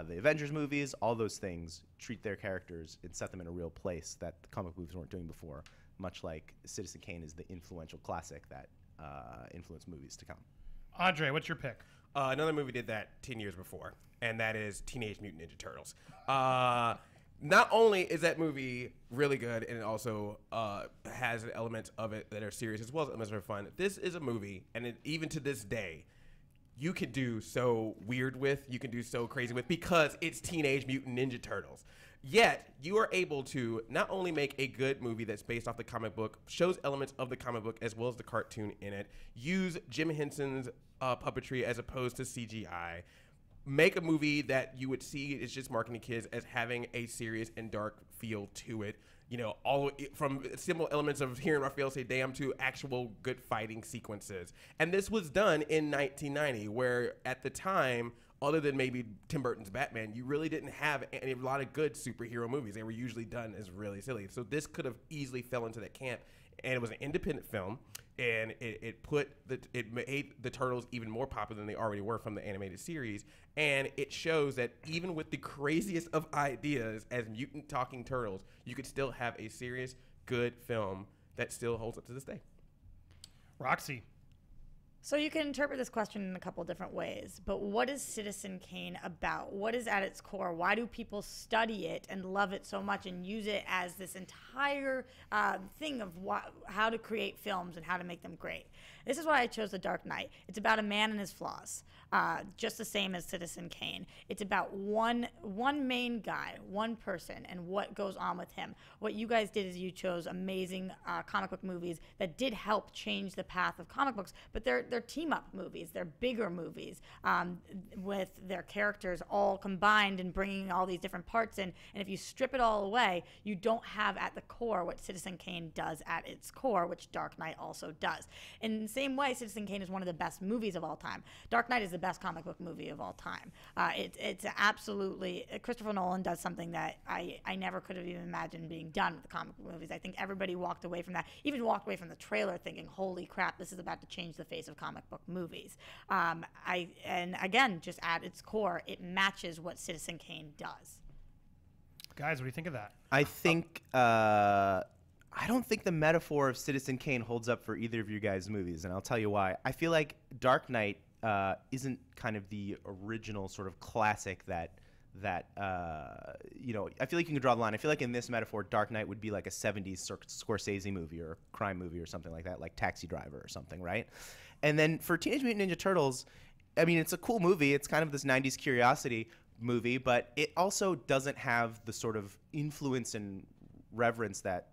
the Avengers movies, all those things treat their characters and set them in a real place that the comic movies weren't doing before, much like Citizen Kane is the influential classic that influenced movies to come. Andre, what's your pick? Another movie did that 10 years before, and that is Teenage Mutant Ninja Turtles. Not only is that movie really good, and it also has elements of it that are serious as well as elements that are fun. This is a movie, and even to this day, you can do so weird with, you can do so crazy with, because it's Teenage Mutant Ninja Turtles. Yet, you are able to not only make a good movie that's based off the comic book, shows elements of the comic book as well as the cartoon in it, use Jim Henson's puppetry as opposed to CGI, make a movie that you would see is just marketing kids as having a serious and dark feel to it. You know, all from simple elements of hearing Raphael say damn to actual good fighting sequences. And this was done in 1990, where at the time, other than maybe Tim Burton's Batman, you really didn't have a lot of good superhero movies. They were usually done as really silly. So this could have easily fell into that camp. And it was an independent film, and it made the Turtles even more popular than they already were from the animated series. And it shows that even with the craziest of ideas as mutant talking turtles, you could still have a serious, good film that still holds up to this day. Roxy. So you can interpret this question in a couple different ways, but what is Citizen Kane about? What is at its core? Why do people study it and love it so much and use it as this entire thing of how to create films and how to make them great? This is why I chose The Dark Knight. It's about a man and his flaws, just the same as Citizen Kane. It's about one main guy, one person, and what goes on with him. What you guys did is you chose amazing comic book movies that did help change the path of comic books, but they're team-up movies. They're bigger movies with their characters all combined and bringing all these different parts in. And if you strip it all away, you don't have at the core what Citizen Kane does at its core, which Dark Knight also does. In the same way, Citizen Kane is one of the best movies of all time. Dark Knight is the best comic book movie of all time. It's absolutely, Christopher Nolan does something that I never could have even imagined being done with the comic book movies. I think everybody walked away from that, even walked away from the trailer thinking, holy crap, this is about to change the face of comic book movies. And again, just at its core, it matches what Citizen Kane does. Guys, what do you think of that? I think I don't think the metaphor of Citizen Kane holds up for either of you guys' movies, and I'll tell you why. I feel like Dark Knight isn't kind of the original sort of classic that you know, I feel like you can draw the line. I feel like in this metaphor, Dark Knight would be like a 70s Scorsese movie or a crime movie or something like that, like Taxi Driver or something, right? And then for Teenage Mutant Ninja Turtles, I mean, it's a cool movie. It's kind of this 90s curiosity movie, but it also doesn't have the sort of influence and reverence that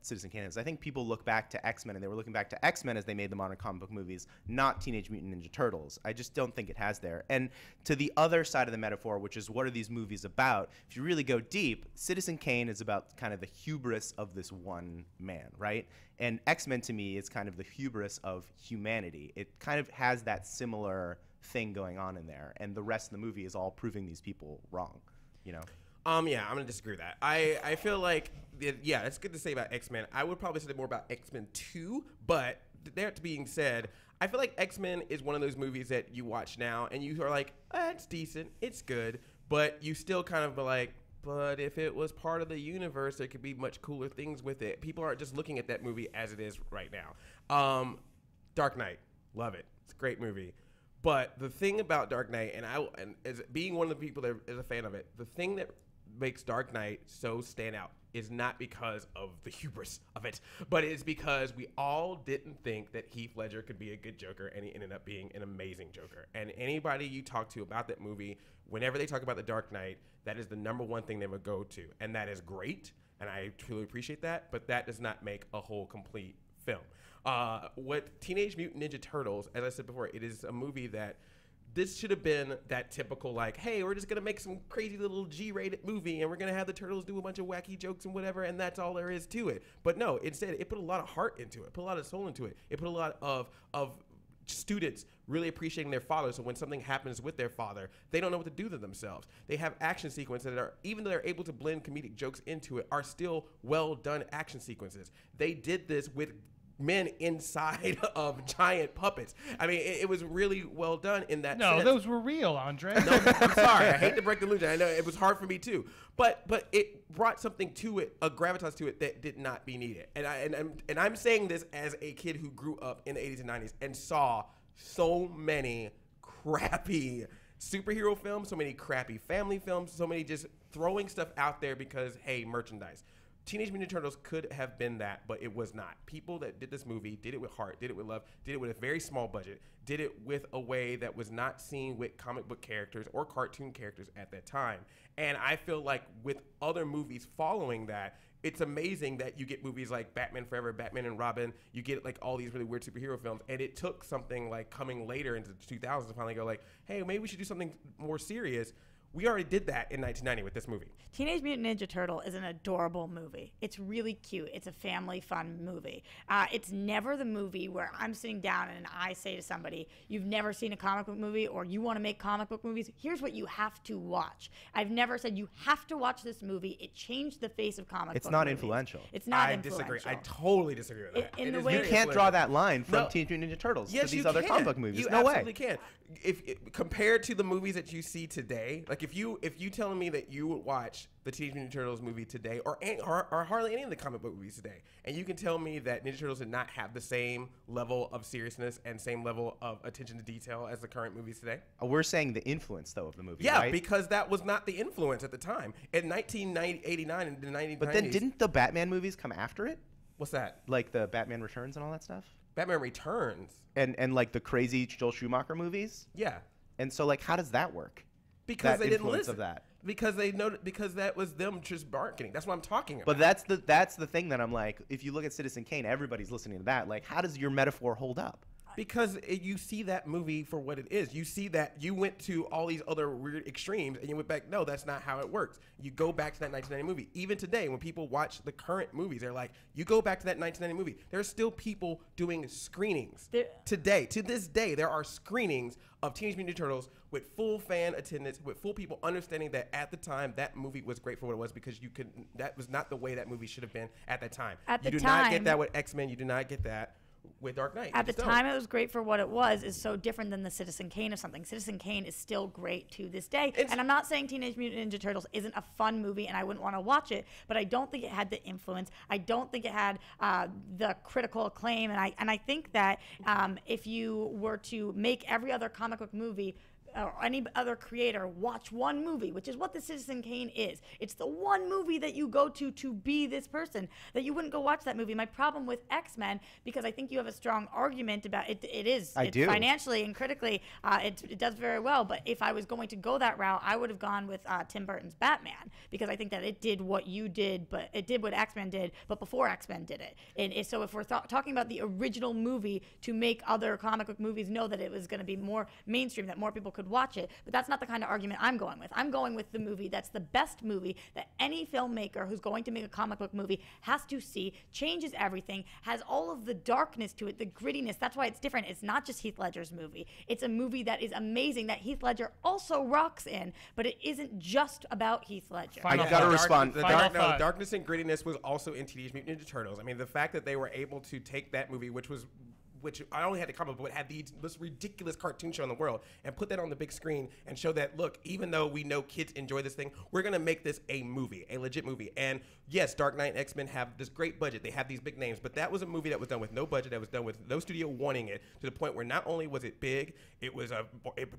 Citizen Kane is. I think people look back to X-Men, and they were looking back to X-Men as they made the modern comic book movies, not Teenage Mutant Ninja Turtles. I just don't think it has there. And to the other side of the metaphor, which is what are these movies about, if you really go deep, Citizen Kane is about kind of the hubris of this one man, right? And X-Men to me is kind of the hubris of humanity. It kind of has that similar thing going on in there, and the rest of the movie is all proving these people wrong, you know? Yeah, I'm gonna disagree with that. I feel like, yeah, it's good to say about X-Men. I would probably say more about X-Men 2, but that being said, I feel like X-Men is one of those movies that you watch now and you are like, it's decent, it's good, but you still kind of be like, but if it was part of the universe, there could be much cooler things with it. People aren't just looking at that movie as it is right now. Dark Knight, love it. It's a great movie. But the thing about Dark Knight, and as being one of the people that is a fan of it, the thing that makes Dark Knight so stand out is not because of the hubris of it, but it's because we all didn't think that Heath Ledger could be a good Joker, and he ended up being an amazing Joker. And anybody you talk to about that movie, whenever they talk about The Dark Knight, that is the number one thing they would go to, and that is great, and I truly appreciate that, but that does not make a whole complete film. What Teenage Mutant Ninja Turtles, as I said before, it is a movie that this should have been that typical, like, hey, we're just going to make some crazy little G-rated movie and we're going to have the Turtles do a bunch of wacky jokes and whatever, and that's all there is to it. But no, instead, it put a lot of heart into it, put a lot of soul into it. It put a lot of students really appreciating their father, so when something happens with their father, they don't know what to do to themselves. They have action sequences that are, even though they're able to blend comedic jokes into it, are still well-done action sequences. They did this with men inside of giant puppets. I mean, it was really well done in that sense. Those were real, Andre. No, I'm sorry. I hate to break the illusion. I know it was hard for me too. But it brought something to it, a gravitas to it that did not be needed. And I'm saying this as a kid who grew up in the 80s and 90s and saw so many crappy superhero films, so many crappy family films, so many just throwing stuff out there because, hey, merchandise. Teenage Mutant Ninja Turtles could have been that, but it was not. People that did this movie did it with heart, did it with love, did it with a very small budget, did it with a way that was not seen with comic book characters or cartoon characters at that time. And I feel like with other movies following that, it's amazing that you get movies like Batman Forever, Batman and Robin, you get like all these really weird superhero films, and it took something like coming later into the 2000s to finally go like, hey, maybe we should do something more serious. We already did that in 1990 with this movie. Teenage Mutant Ninja Turtle is an adorable movie. It's really cute. It's a family fun movie. It's never the movie where I'm sitting down and I say to somebody, you've never seen a comic book movie or you want to make comic book movies, here's what you have to watch. I've never said you have to watch this movie. It changed the face of comic book It's not movies. influential. It's not I influential. disagree. I totally disagree with that. In the is way You very can't draw influential. that line from No. Teenage Mutant Ninja Turtles Yes, to these you other can. comic book movies. You No way. absolutely can. If compared to the movies that you see today, like if you telling me that you would watch the Teenage Mutant Ninja Turtles movie today, or hardly any of the comic book movies today, and you can tell me that Ninja Turtles did not have the same level of seriousness and same level of attention to detail as the current movies today. We're saying the influence, though, of the movie, Yeah, right? because that was not the influence at the time. In 1989 and the 1990s. But then didn't the Batman movies come after it? What's that? Like the Batman Returns and all that stuff? Batman Returns. And like the crazy Joel Schumacher movies? Yeah. And so, like, how does that work? Because That they didn't influence listen. of that. Because because that was them just marketing. That's what I'm talking about. But that's the thing that I'm like, if you look at Citizen Kane, everybody's listening to that. Like, how does your metaphor hold up? Because you see that movie for what it is. You see that you went to all these other weird extremes and you went back, no, that's not how it works. You go back to that 1990 movie. Even today, when people watch the current movies, they're like, you go back to that 1990 movie. There are still people doing screenings. Today, to this day, there are screenings of Teenage Mutant Ninja Turtles with full fan attendance, with full people understanding that at the time that movie was great for what it was, because that was not the way that movie should have been at that time. At the you do not time- get that with X-Men. You do not get that with Dark Knight. At You the just time, don't. it was great for what it was. Is so different than the Citizen Kane of something. Citizen Kane is still great to this day. And I'm not saying Teenage Mutant Ninja Turtles isn't a fun movie and I wouldn't want to watch it, but I don't think it had the influence. I don't think it had the critical acclaim. And I think that if you were to make every other comic book movie or any other creator watch one movie, which is what the Citizen Kane is. It's the one movie that you go to be this person, that you wouldn't go watch that movie. My problem with X-Men, because I think you have a strong argument about it, it's do. financially and critically, it does very well. But if I was going to go that route, I would have gone with Tim Burton's Batman, because I think that it did what you did, but it did what X-Men did, but before X-Men did it. And so if we're talking about the original movie to make other comic book movies know that it was going to be more mainstream, that more people could watch it, but that's not the kind of argument I'm going with. I'm going with the movie that's the best movie that any filmmaker who's going to make a comic book movie has to see, changes everything, has all of the darkness to it, the grittiness. That's why it's different. It's not just Heath Ledger's movie. It's a movie that is amazing, that Heath Ledger also rocks in, but it isn't just about Heath Ledger. Final I gotta thought. respond. Final No, thought. darkness and grittiness was also in Teenage Mutant Ninja Turtles. I mean, the fact that they were able to take that movie, which was which I only had the comic book, but had the most ridiculous cartoon show in the world, and put that on the big screen and show that, look, even though we know kids enjoy this thing, we're going to make this a movie, a legit movie. And yes, Dark Knight and X-Men have this great budget. They have these big names, but that was a movie that was done with no budget, that was done with no studio wanting it, to the point where not only was it big, it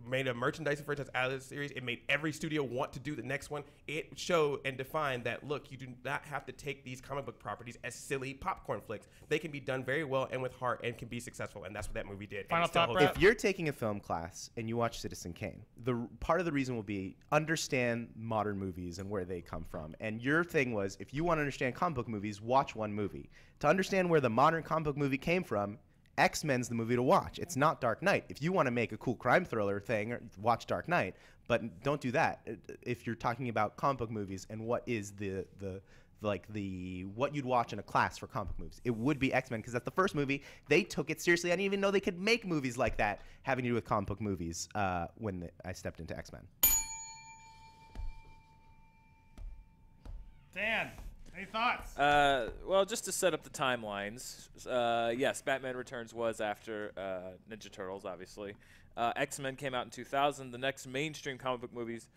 made a merchandising franchise out of the series. It made every studio want to do the next one. It showed and defined that, look, you do not have to take these comic book properties as silly popcorn flicks. They can be done very well and with heart and can be successful, and that's what that movie did. Final thought, Brett? If you're taking a film class and you watch Citizen Kane, the part of the reason will be understand modern movies and where they come from. And your thing was, if you want to understand comic book movies, watch one movie. To understand where the modern comic book movie came from, X-Men's the movie to watch. It's not Dark Knight. If you want to make a cool crime thriller thing, watch Dark Knight. But don't do that if you're talking about comic book movies and what is what you'd watch in a class for comic book movies. It would be X-Men, because that's the first movie. They took it seriously. I didn't even know they could make movies like that having to do with comic book movies when I stepped into X-Men. Dan, any thoughts? Well, just to set up the timelines, yes, Batman Returns was after Ninja Turtles, obviously. X-Men came out in 2000. The next mainstream comic book movies,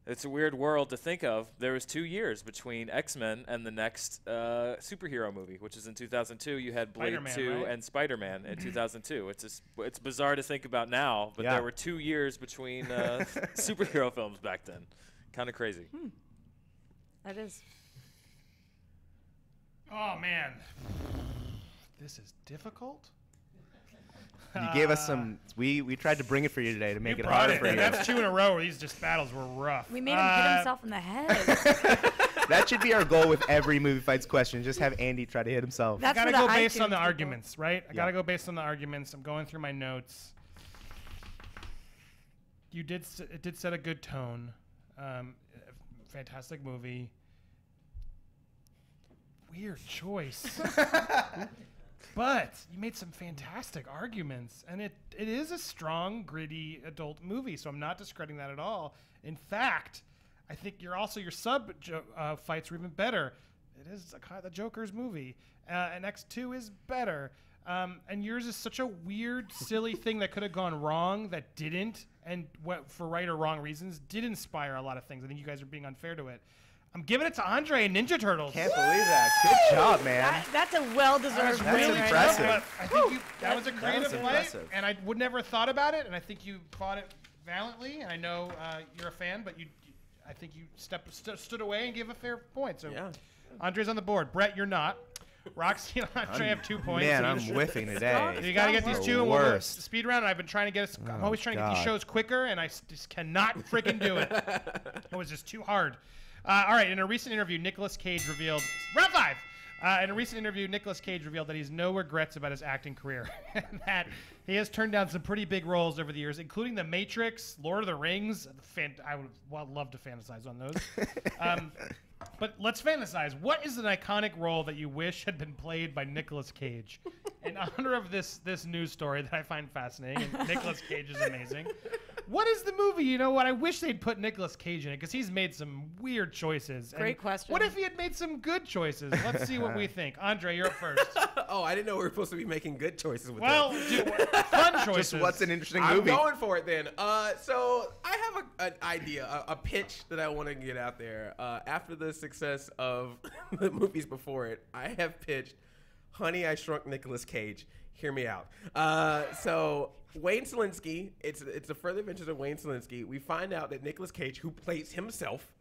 it's a weird world to think of. There was 2 years between X-Men and the next superhero movie, which is in 2002. You had Blade Spider-Man, 2 right? and Spider-Man in 2002. It's bizarre to think about now, but there were 2 years between superhero films back then. Kind of crazy. That is. Oh, man. This is difficult. You gave us some. We tried to bring it for you today to make You it brought harder it. for you. That's 2 in a row where these just battles were rough. We made him hit himself in the head. That should be our goal with every Movie Fights question. Just have Andy try to hit himself. That's Gotta for the go based on iTunes the people. arguments, right? I gotta go based on the arguments. I'm going through my notes. It did set a good tone. Fantastic movie. Weird choice. But you made some fantastic arguments, and it is a strong, gritty adult movie, so I'm not discrediting that at all. In fact, I think your sub fights were even better. It is the Joker's movie, and X2 is better. And yours is such a weird, silly thing that could have gone wrong that didn't, and for right or wrong reasons, did inspire a lot of things. I think you guys are being unfair to it. I'm giving it to Andre and Ninja Turtles. Can't believe that. Good job, man. That's a well-deserved That's win. impressive. But I think that was a That creative was fight, impressive. and I would never have thought about it, and I think you fought it valiantly, and I know you're a fan, but I think you stood away and gave a fair point. So Yeah. Andre's on the board. Brett, you're not. Roxy and Andre have 2 points. Man, So I'm you whiffing today. You got to get these The 2 and we'll worst. speed round. And I've been trying to get us. I'm always trying to get these God. shows quicker, and I just cannot freaking do it. It was just too hard. All right. In a recent interview, Nicolas Cage revealed round 5. In a recent interview, Nicolas Cage revealed that he has no regrets about his acting career, and that he has turned down some pretty big roles over the years, including The Matrix, Lord of the Rings. I would love to fantasize on those. But let's fantasize. What is an iconic role that you wish had been played by Nicolas Cage? In honor of this news story that I find fascinating, and Nicolas Cage is amazing. What is the movie? You know what? I wish they'd put Nicolas Cage in it, because he's made some weird choices. Great And question. What if he had made some good choices? Let's see what we think. Andre, you're up first. Oh, I didn't know we were supposed to be making good choices with Well, that. fun choices. Just what's an interesting I'm movie? going for it then. So I have an idea, a pitch that I want to get out there. After the success of the movies before it, I have pitched Honey, I Shrunk Nicolas Cage. Hear me out. So Wayne Selinsky, it's the further adventures of Wayne Selinsky. We find out that Nicolas Cage, who plays himself,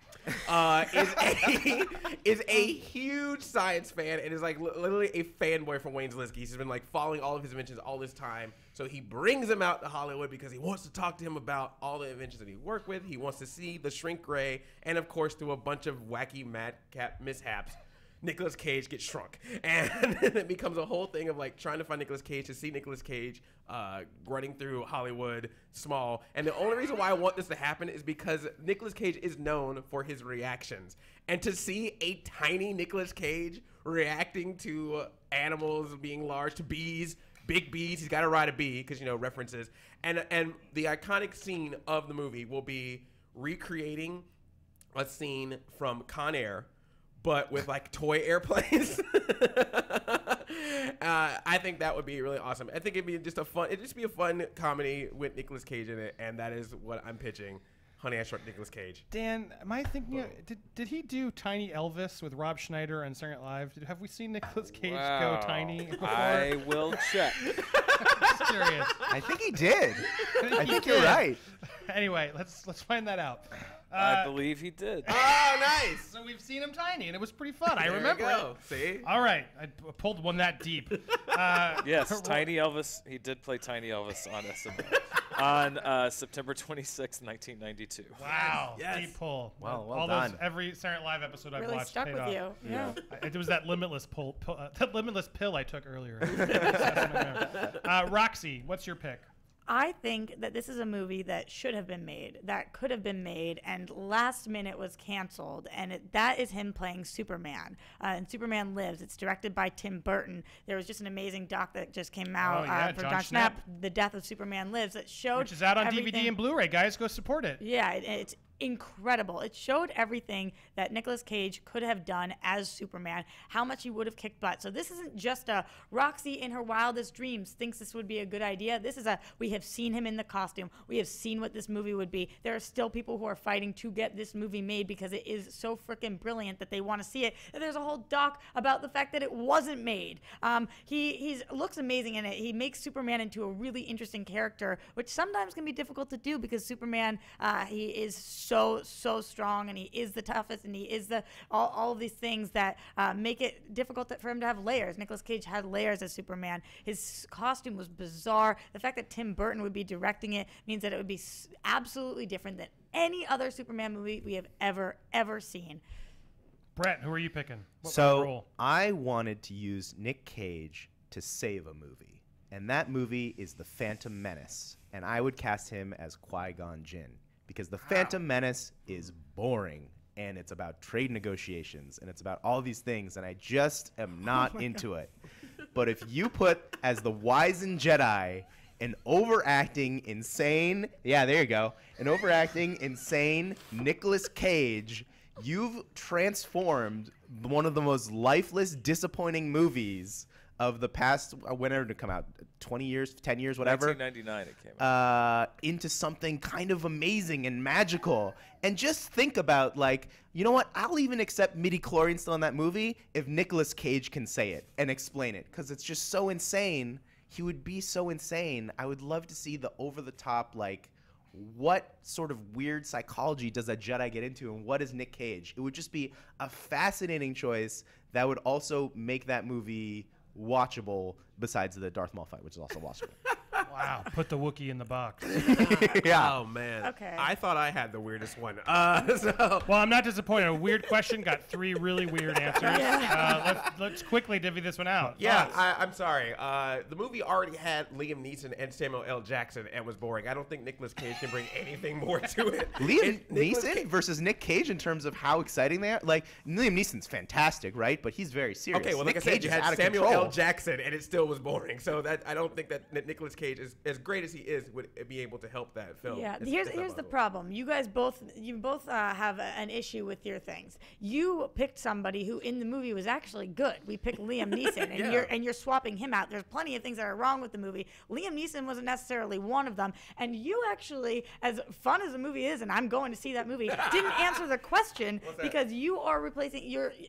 is a huge science fan and is like literally a fanboy from Wayne Selinsky. He's been like following all of his inventions all this time. So he brings him out to Hollywood because he wants to talk to him about all the inventions that he worked with. He wants to see the shrink ray, and of course, through a bunch of wacky madcap mishaps, Nicolas Cage gets shrunk. And it becomes a whole thing of like trying to find Nicolas Cage, to see Nicolas Cage running through Hollywood small. And the only reason why I want this to happen is because Nicolas Cage is known for his reactions. And to see a tiny Nicolas Cage reacting to animals being large, to bees, big bees, he's got to ride a bee because, you know, references. And the iconic scene of the movie will be recreating a scene from Con Air, but with like toy airplanes. I I think that would be really awesome. I think it'd just be a fun comedy with Nicolas Cage in it, and that is what I'm pitching. Honey, I Shrunk Nicolas Cage. Dan, am I thinking? Did he do Tiny Elvis with Rob Schneider on Saturday Night Live? Have we seen Nicolas Cage go tiny before? I will check. Just curious. I think he did. I think he you're did. right. Anyway, let's find that out. I believe he did. Oh, nice. So we've seen him tiny, and it was pretty fun. I There you remember go. it. See? All right, I pulled one that deep. Yes, Tiny Elvis. He did play Tiny Elvis on SNL on September 26, 1992. Wow, Yes. deep pull. Well All done. every Saturday Night Live episode I've Really watched stuck paid with off. you. Yeah. It was that limitless pill I took earlier. Roxy, what's your pick? I think that this is a movie that should have been made, that could have been made, and last minute was canceled. And that is him playing Superman. And Superman Lives. It's directed by Tim Burton. There was just an amazing doc that just came out for John John Schnapp. Schnapp, The Death of Superman Lives, that showed Which is out on everything. DVD and Blu-ray. Guys, go support it. Yeah, it's incredible. It showed everything that Nicolas Cage could have done as Superman, how much he would have kicked butt. So this isn't just a Roxy in her wildest dreams thinks this would be a good idea. This is we have seen him in the costume. We have seen what this movie would be. There are still people who are fighting to get this movie made because it is so freaking brilliant that they want to see it. And there's a whole doc about the fact that it wasn't made. He looks amazing in it. He makes Superman into a really interesting character, which sometimes can be difficult to do because Superman, he is so strong, and he is the toughest, and he is all of these things that make it difficult for him to have layers. Nicolas Cage had layers as Superman. His costume was bizarre. The fact that Tim Burton would be directing it means that it would be absolutely different than any other Superman movie we have ever seen. Brett, who are you picking? What So role? I wanted to use Nic Cage to save a movie, and that movie is The Phantom Menace, and I would cast him as Qui-Gon Jinn because The Phantom Menace is boring, and it's about trade negotiations, and it's about all these things, and I just am not into it. But if you put as the wizened Jedi an overacting, insane, Nicolas Cage, you've transformed one of the most lifeless, disappointing movies of the past, whenever did it come out, 20 years, 10 years, whatever. 1999 it came out. Into something kind of amazing and magical. And just think about, like, you know what? I'll even accept midi-chlorian still in that movie if Nicolas Cage can say it and explain it, because it's just so insane. He would be so insane. I would love to see the over-the-top, like, what sort of weird psychology does a Jedi get into, and what is Nic Cage? It would just be a fascinating choice that would also make that movie watchable, besides the Darth Maul fight, which is also watchable. Wow, put the Wookiee in the box. Yeah. Oh, man. Okay. I thought I had the weirdest one. So Well, I'm not disappointed. A weird question got 3 really weird answers. Let's quickly divvy this one out. yeah, Thoughts? I'm sorry. The movie already had Liam Neeson and Samuel L. Jackson and was boring. I don't think Nicolas Cage can bring anything more to it. Liam Nicolas Neeson Cage- versus Nic Cage in terms of how exciting they are. Like, Liam Neeson's fantastic, right? But he's very serious. Okay, well, Nic like I said, Cage you is had out of Samuel control. L. Jackson, and it still was boring. So that I don't think that Nicolas Cage, is as great as he is, would be able to help that film. Yeah, It's here's that the level. problem. You both have an issue with your things. You picked somebody who in the movie was actually good. We picked Liam Neeson, and Yeah. you're swapping him out. There's plenty of things that are wrong with the movie. Liam Neeson wasn't necessarily one of them. And you actually, as fun as the movie is, and I'm going to see that movie, didn't answer the question What's that? because you are replacing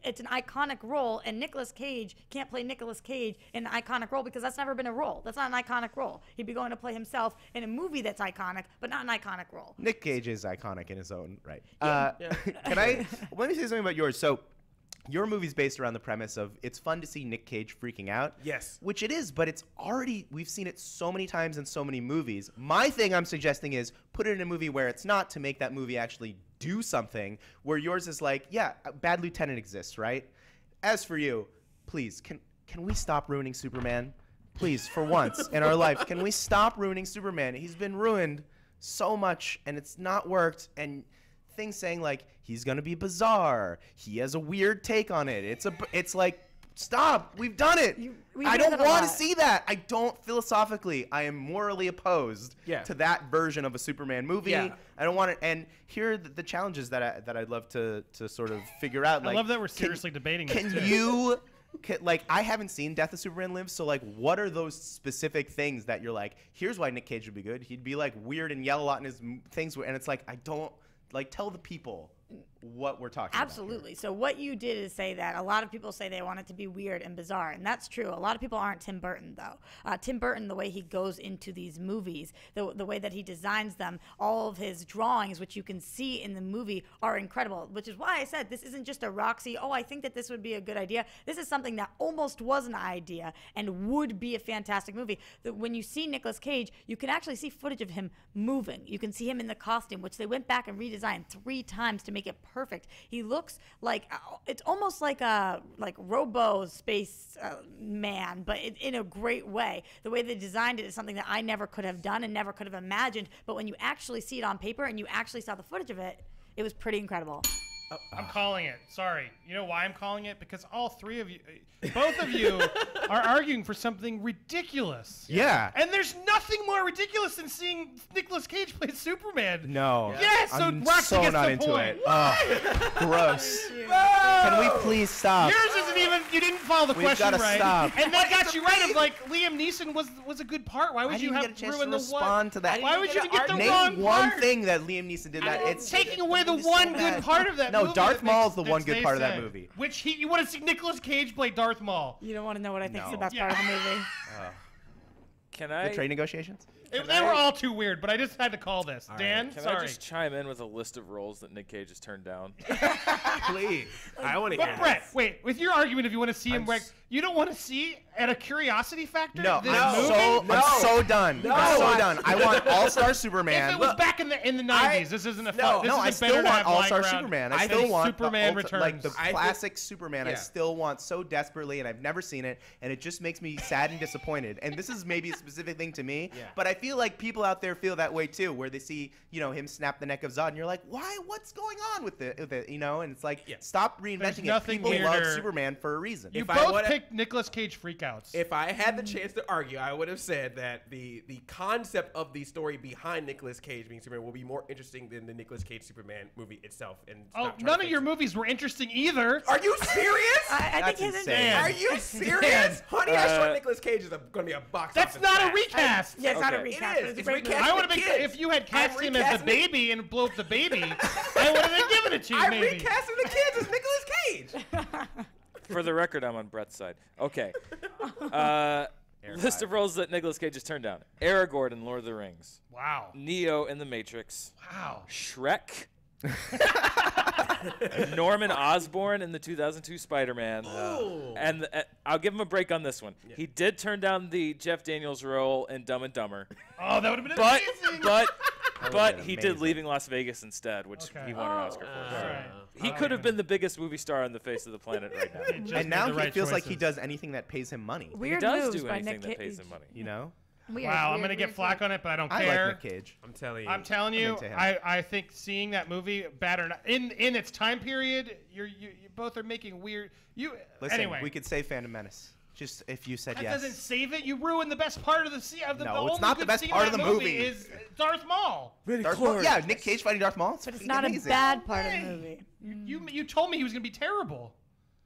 it's an iconic role, and Nicolas Cage can't play Nicolas Cage in an iconic role because that's never been a role. That's not an iconic role. He'd be going to play himself in a movie that's iconic, but not an iconic role. Nic Cage is iconic in his own right. Yeah. Let me say something about yours. So, your movie's based around the premise of it's fun to see Nic Cage freaking out. Yes. Which it is, but we've seen it so many times in so many movies. My thing I'm suggesting is put it in a movie where it's not, to make that movie actually do something, where yours is like, yeah, Bad Lieutenant exists, right? As for you, please, can we stop ruining Superman? Please, for once in our life, can we stop ruining Superman? He's been ruined so much, and it's not worked, and things saying like he's gonna be bizarre, he has a weird take on it, it's like, stop, we've done it. We I hear don't that a want to lot. see that. I don't, philosophically, I am morally opposed Yeah. to that version of a Superman movie. Yeah. I don't want it. And here are the challenges that I'd love to sort of figure out. I Like, love that we're seriously debating this, Can too. you like, I haven't seen Death of Superman Lives, so like, what are those specific things that you're like, here's why Nic Cage would be good? He'd be like weird and yell a lot in his things, and it's like, I don't like tell the people what we're talking Absolutely. So what you did is say that a lot of people say they want it to be weird and bizarre, and that's true. A lot of people aren't Tim Burton, though. Tim Burton, the way he goes into these movies, the way that he designs them, all of his drawings, which you can see in the movie, are incredible, which is why I said this isn't just a Roxy, oh, I think that this would be a good idea. This is something that almost was an idea and would be a fantastic movie. When you see Nicolas Cage, you can actually see footage of him moving. You can see him in the costume, which they went back and redesigned 3 times to make it perfect. He looks like it's almost like a Robo Space Man, but in a great way. The way they designed it is something that I never could have done and never could have imagined. But when you actually see it on paper and you actually saw the footage of it, it was pretty incredible. I'm calling it. Sorry. You know why I'm calling it? Because all 3 of you, both of you, are arguing for something ridiculous. Yeah. And there's nothing more ridiculous than seeing Nicolas Cage play Superman. No. Yes, so I'm Roxy so gets not the into point. it. Oh, gross. Can we please stop? Yours isn't even. You didn't follow the We've question gotta right. stop. And that got you right. Of like Liam Neeson was a good part. Why would I you didn't have get a chance ruined to the respond one? to that. Why would you get the Name wrong one part? thing that Liam Neeson did that it's taking away the it's so one bad. good part of that No, movie. Darth that Maul's makes- the one that good they part of that say. movie. Which you want to see Nicolas Cage play Darth Maul. You don't want to know what I think is No. the best Yeah. part of the movie. Can The I? trade negotiations? They were all too weird, but I just had to call this. Dan, Can sorry. I just chime in with a list of roles that Nic Cage has turned down? Please. I want to hear But Brett, this. wait. With your argument, if you want to see him, I'm you don't want to see at a curiosity factor. No, this I'm movie? so done. No. I'm so done. I want All-Star If Superman. it was back in the 90s, this isn't a fun. This No, isn't I still better to want have All-Star lying around. Superman. I I still think want Superman the Returns. like the I think- classic Superman. I yeah. still want so desperately, and I've never seen it, and it just makes me sad and disappointed. And this is maybe a specific thing to me, but I feel like people out there feel that way too, where they see him snap the neck of Zod, and you're like, why? What's going on with it? And it's like, stop reinventing it. nothing People weirder. love Superman for a reason. You If I both would've- picked Nicolas Cage freakouts. If I had the chance to argue, I would have said that the concept of the story behind Nicolas Cage being Superman will be more interesting than the Nicolas Cage Superman movie itself. And None of your movies were interesting either. Are you serious? I think That's his insane. Are you serious? Honey, I Shrunk Nicolas Cage is going to be a box That's office not a smash. recast. Yeah, it's not a Okay. recast. It but is. It's a It's great movie. recast. I would have been kids. if you had cast I'm him as the recasting it. baby and blew up the baby. I would have then given it to you. I'm maybe. recasting the kids as Nicolas Cage. For the record, I'm on Brett's side. Okay. List of roles that Nicolas Cage has turned down: Aragorn in Lord of the Rings, Wow. Neo in The Matrix, Wow. Shrek, Norman Osborn in the 2002 Spider-Man, and I'll give him a break on this one. He did turn down the Jeff Daniels role in Dumb and Dumber, Oh, that would have been but amazing. but he did amazing. Leaving Las Vegas instead, which Okay. he won an Oscar for. All right. He could have been the biggest movie star on the face of the planet right now. Just And now made the he right feels like he choices. does anything that pays him money. He Weird does moves do by anything Nick that pays Cage. him money. You know? Weird, Wow, I'm weird, gonna get weird, flack weird. on it, but I don't I care. like Nick Cage. I'm telling you. I'm telling you, into him. I think seeing that movie, bad or not, in its time period, you both are making weird. Listen, anyway, we could say Phantom Menace. Just if you said that yes. doesn't save it. You ruined the best part of the scene. No, the it's only not the good best scene part in of that the movie. Is Darth Maul. Darth Maul? Yeah, Nick Cage fighting Darth Maul. But it's not a bad part of the movie. You told me he was gonna be terrible.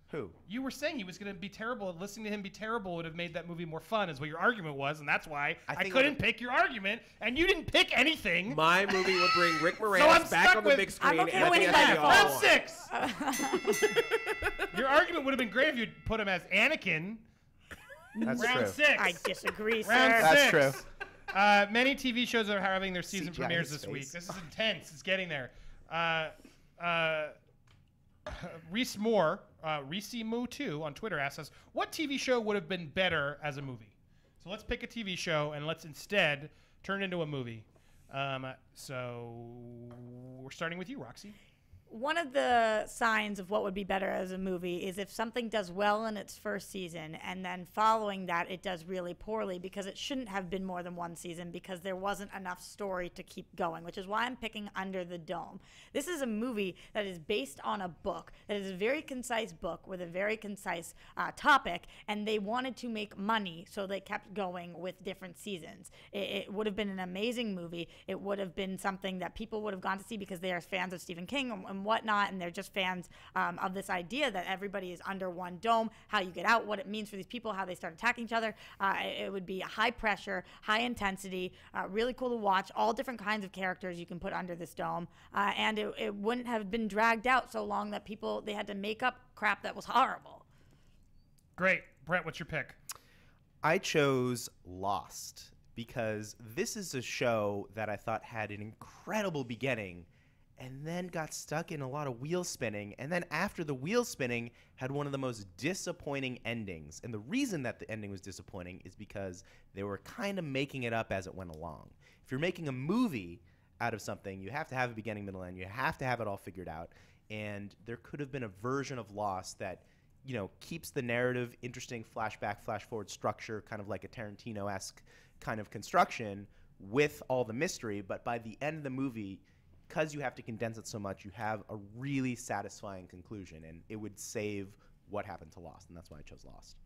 Who? You were saying he was going to be terrible, and listening to him be terrible would have made that movie more fun, is what your argument was, and that's why I think couldn't pick your argument, and you didn't pick anything. My movie would bring Rick I'm Moranis back stuck on the with- big screen. I'm okay and I winning think by that's default. all I Round want. 6. Your argument would have been great if you'd put him as Anakin. That's Round true. 6. I disagree, sir. Round That's 6. true. Many TV shows are having their season CGI premieres his this week. face. This is intense. It's getting there. Reese Moore, Reese Moo 2 on Twitter asks us, what TV show would have been better as a movie? So let's pick a TV show and let's instead turn it into a movie. So we're starting with you, Roxy. One of the signs of what would be better as a movie is if something does well in its first season and then following that it does really poorly, because it shouldn't have been more than one season because there wasn't enough story to keep going, which is why I'm picking Under the Dome. This is a movie that is based on a book that is a very concise book with a very concise topic, and they wanted to make money, so they kept going with different seasons. It would have been an amazing movie. It would have been something that people would have gone to see because they are fans of Stephen King and and whatnot, and they're just fans of this idea that everybody is under one dome, how you get out, what it means for these people, how they start attacking each other. It would be high pressure, high intensity, really cool to watch, all different kinds of characters you can put under this dome, and it wouldn't have been dragged out so long that they had to make up crap that was horrible. Great. Brett, what's your pick? I chose Lost because this is a show that I thought had an incredible beginning and then got stuck in a lot of wheel spinning, and then after the wheel spinning had one of the most disappointing endings. And the reason that the ending was disappointing is because they were kind of making it up as it went along. If you're making a movie out of something, you have to have a beginning, middle, end. You have to have it all figured out. And there could have been a version of Lost that, you know, keeps the narrative interesting, flashback, flash forward structure, kind of like a Tarantino-esque kind of construction with all the mystery. But by the end of the movie, because you have to condense it so much, you have a really satisfying conclusion, and it would save what happened to Lost, and that's why I chose Lost.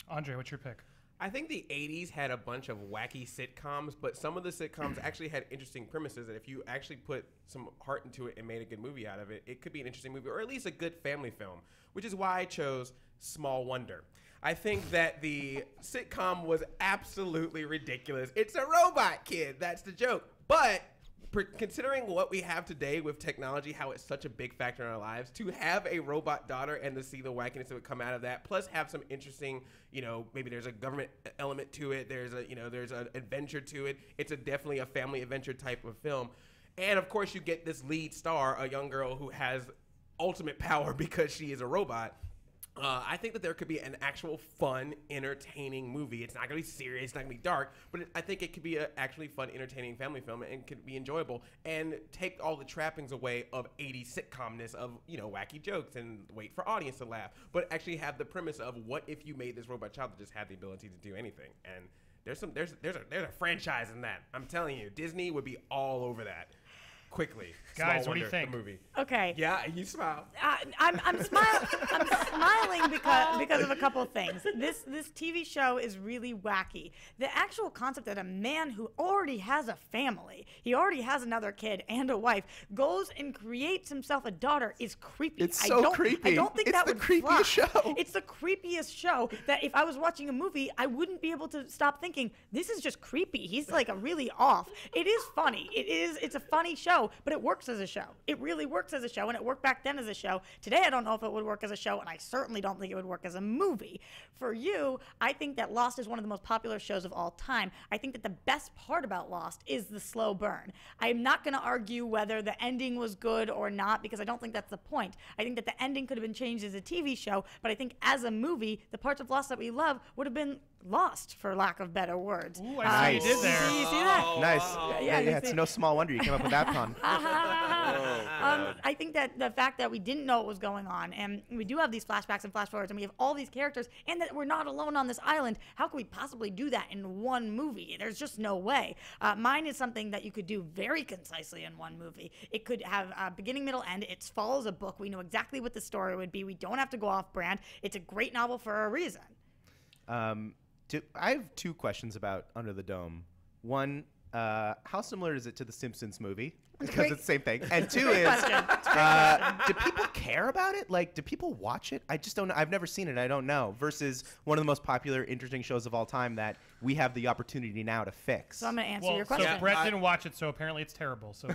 Andre, what's your pick? I think the 80s had a bunch of wacky sitcoms, but some of the sitcoms actually had interesting premises, and if you actually put some heart into it and made a good movie out of it, it could be an interesting movie, or at least a good family film, which is why I chose Small Wonder. I think that the sitcom was absolutely ridiculous. It's a robot kid, that's the joke. But considering what we have today with technology, how it's such a big factor in our lives, to have a robot daughter and to see the wackiness that would come out of that, plus have some interesting, you know, maybe there's a government element to it, there's an adventure to it. It's definitely a family adventure type of film. And of course you get this lead star, a young girl who has ultimate power because she is a robot. I think that there could be an actual fun, entertaining movie. It's not going to be serious, it's not going to be dark, but I think it could be an actually fun, entertaining family film and could be enjoyable and take all the trappings away of 80s sitcomness of, you know, wacky jokes and wait for audience to laugh, but actually have the premise of what if you made this robot child that just had the ability to do anything. And there's a franchise in that. I'm telling you, Disney would be all over that. Quickly, Guys, Small what do you Wonder, think? the movie. Okay. Yeah, you smile. I'm smiling because of a couple of things. This TV show is really wacky. The actual concept that a man who already has a family, he already has another kid and a wife, goes and creates himself a daughter is creepy. It's so creepy. I don't think It's that the would creepiest fly. show. It's the creepiest show that if I was watching a movie, I wouldn't be able to stop thinking, this is just creepy. He's like a really off. It is funny. It's a funny show, but it works as a show. It really works as a show, and it worked back then as a show. Today, I don't know if it would work as a show, and I certainly don't think it would work as a movie. For you, I think that Lost is one of the most popular shows of all time. I think that the best part about Lost is the slow burn. I'm not going to argue whether the ending was good or not, because I don't think that's the point. I think that the ending could have been changed as a TV show, but I think as a movie, the parts of Lost that we love would have been lost, for lack of better words. Ooh, I see what you did there. You see that? Nice. Yeah, you It's see- no small wonder you came up with that pun. I think that the fact that we didn't know what was going on, and we do have these flashbacks and flash forwards, and we have all these characters, and that we're not alone on this island. How could we possibly do that in one movie? There's just no way. Mine is something that you could do very concisely in one movie. It could have a beginning, middle, end. It follows a book. We know exactly what the story would be. We don't have to go off brand. It's a great novel for a reason. I have two questions about Under the Dome. One, how similar is it to the Simpsons movie? Because it's the same thing. And two is, do people care about it? Like, do people watch it? I just don't know. I've never seen it. I don't know. Versus one of the most popular, interesting shows of all time that we have the opportunity now to fix. So I'm going to answer Well, your so question. Brett didn't watch it, so apparently it's terrible. So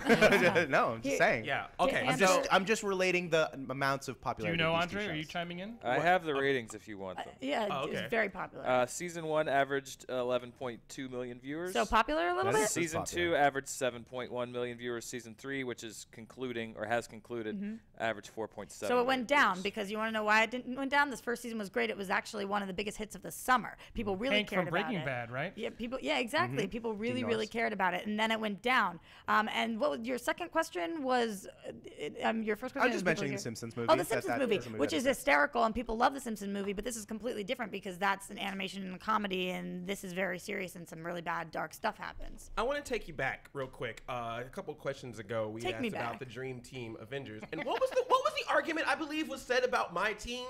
No, I'm just saying. Yeah, okay. Yeah, So, I'm just relating the amounts of do popularity. you know, of these two Andre? Are you shows. chiming in? I have the ratings if you want them. Yeah, Oh, okay. it's very popular. Season 1 averaged 11.2 million viewers. So popular a little That bit? is- Season popular. 2 averaged 7.1 million viewers. Season 3, which is concluding or has concluded, averaged 4.7. So it went million down viewers. because you want to know why it didn't went down? This first season was great. It was actually one of the biggest hits of the summer. People really Hank cared from about Breaking it. Bad, right? Yeah, people. Yeah, exactly. People really, Dean really Norris. cared about it, and then it went down. And what was your second question was? Your first question. I was is just people mentioning here- the Simpsons movie. Oh, the That- Simpsons that movie, was a movie which that is I- hysterical, and people love the Simpsons movie. But this is completely different because that's an animation and a comedy, and this is very serious, and some really bad, dark stuff happens. I want to take you back real quick. A couple questions ago, we Take me asked about back. the Dream Team Avengers, and what was the argument I believe was said about my team?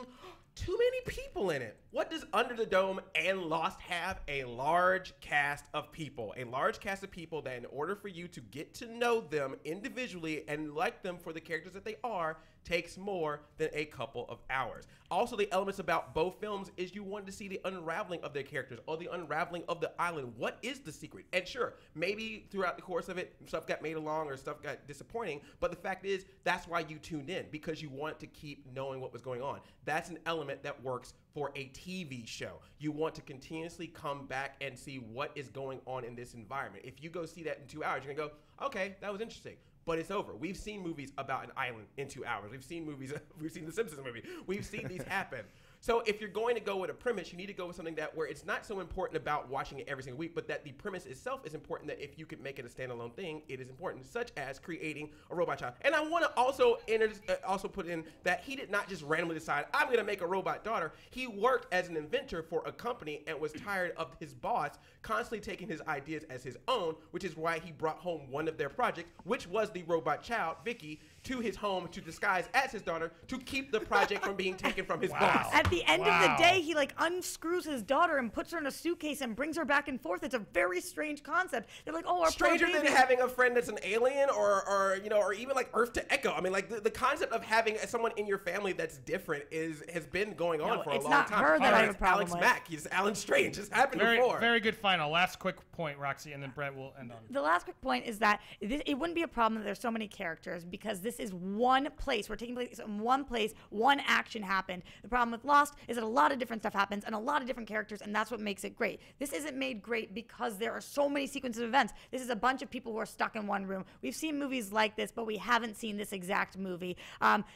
too many people in it. What does Under the Dome and Lost have? A large cast of people. A large cast of people that in order for you to get to know them individually and like them for the characters that they are, takes more than a couple of hours. Also, the elements about both films is you want to see the unraveling of their characters or the unraveling of the island. What is the secret? And sure, maybe throughout the course of it, stuff got made along or stuff got disappointing, but the fact is, that's why you tuned in, because you want to keep knowing what was going on. That's an element that works for a TV show. You want to continuously come back and see what is going on in this environment. If you go see that in 2 hours, you're gonna go, okay, that was interesting. But it's over. We've seen movies about an island in 2 hours. We've seen the Simpsons movie. We've seen these happen. So if you're going to go with a premise, you need to go with something that where it's not so important about watching it every single week, but that the premise itself is important, that if you could make it a standalone thing, it is important, such as creating a robot child. And I want to also put in that he did not just randomly decide, I'm going to make a robot daughter. He worked as an inventor for a company and was tired of his boss constantly taking his ideas as his own, which is why he brought home one of their projects, which was the robot child, Vicky, to his home to disguise as his daughter to keep the project from being taken from his boss. At the end of the day, he like unscrews his daughter and puts her in a suitcase and brings her back and forth. It's a very strange concept. They're like, oh, our stranger poor than baby. having a friend that's an alien or even like Earth to Echo. I mean, like the concept of having someone in your family that's different has been going on for a long time. It's not her that I have a problem Alex with. Mack. He's Alan Strange. It's happened Very, before. very good final. Last quick point, Roxy, and then Brett will end on. The last quick point is that it wouldn't be a problem that there's so many characters because this is one place. We're taking place in one place. One action happened. The problem with Lost is that a lot of different stuff happens and a lot of different characters, and that's what makes it great. This isn't made great because there are so many sequences of events. This is a bunch of people who are stuck in one room. We've seen movies like this, but we haven't seen this exact movie.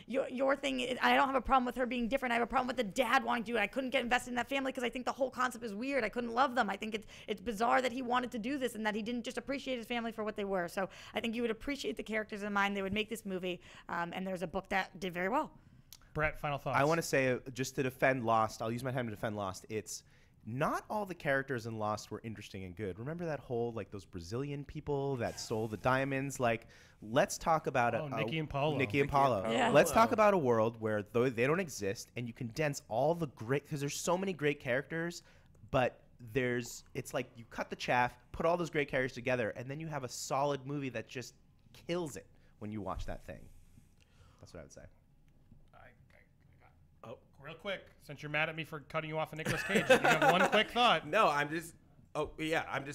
Your thing is, I don't have a problem with her being different. I have a problem with the dad wanting to do it. I couldn't get invested in that family because I think the whole concept is weird. I couldn't love them. I think it's bizarre that he wanted to do this and that he didn't just appreciate his family for what they were. So I think you would appreciate the characters in mind. They would make this movie, and there's a book that did very well. Brett, final thoughts. I want to say, just to defend Lost, I'll use my time to defend Lost. It's not all the characters in Lost were interesting and good. Remember that whole, like, those Brazilian people that stole the diamonds? Like, let's talk about Nikki and Paulo. Nikki and Paulo. Yeah. Let's talk about a world where they don't exist, and you condense all the great, because there's so many great characters, but it's like you cut the chaff, put all those great characters together, and then you have a solid movie that just kills it when you watch that thing. That's what I would say. Real quick, since you're mad at me for cutting you off of Nicolas Cage, you have one quick thought. No, I'm just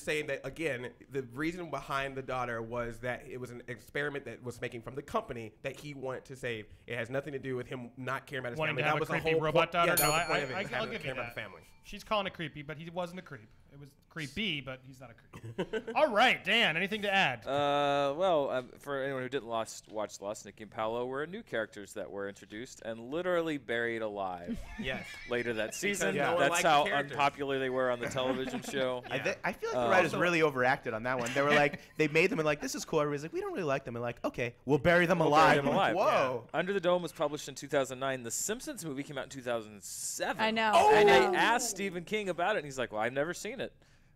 saying that, again, the reason behind the daughter was that it was an experiment that was making from the company that he wanted to save. It has nothing to do with him not caring about his Wanting family. to have that a was the creepy whole robot daughter? Yeah, that No, was the point of it. I'll give you about that. the family. She's calling it creepy, but he wasn't a creep. It was creepy, but he's not a creep. All right, Dan, anything to add? For anyone who didn't watch Lost, Nikki and Paolo were new characters that were introduced and literally buried alive. Yes. Later that season. no one That's liked how the characters. unpopular they were on the television show. I feel like the writers really overacted on that one. They were like, they made them and like, this is cool. Everybody's like, we don't really like them. And like, okay, we'll bury them alive. Bury them alive. Whoa. Yeah. Under the Dome was published in 2009. The Simpsons movie came out in 2007. I know. And I know. I asked Stephen King about it, and he's like, well, I've never seen it.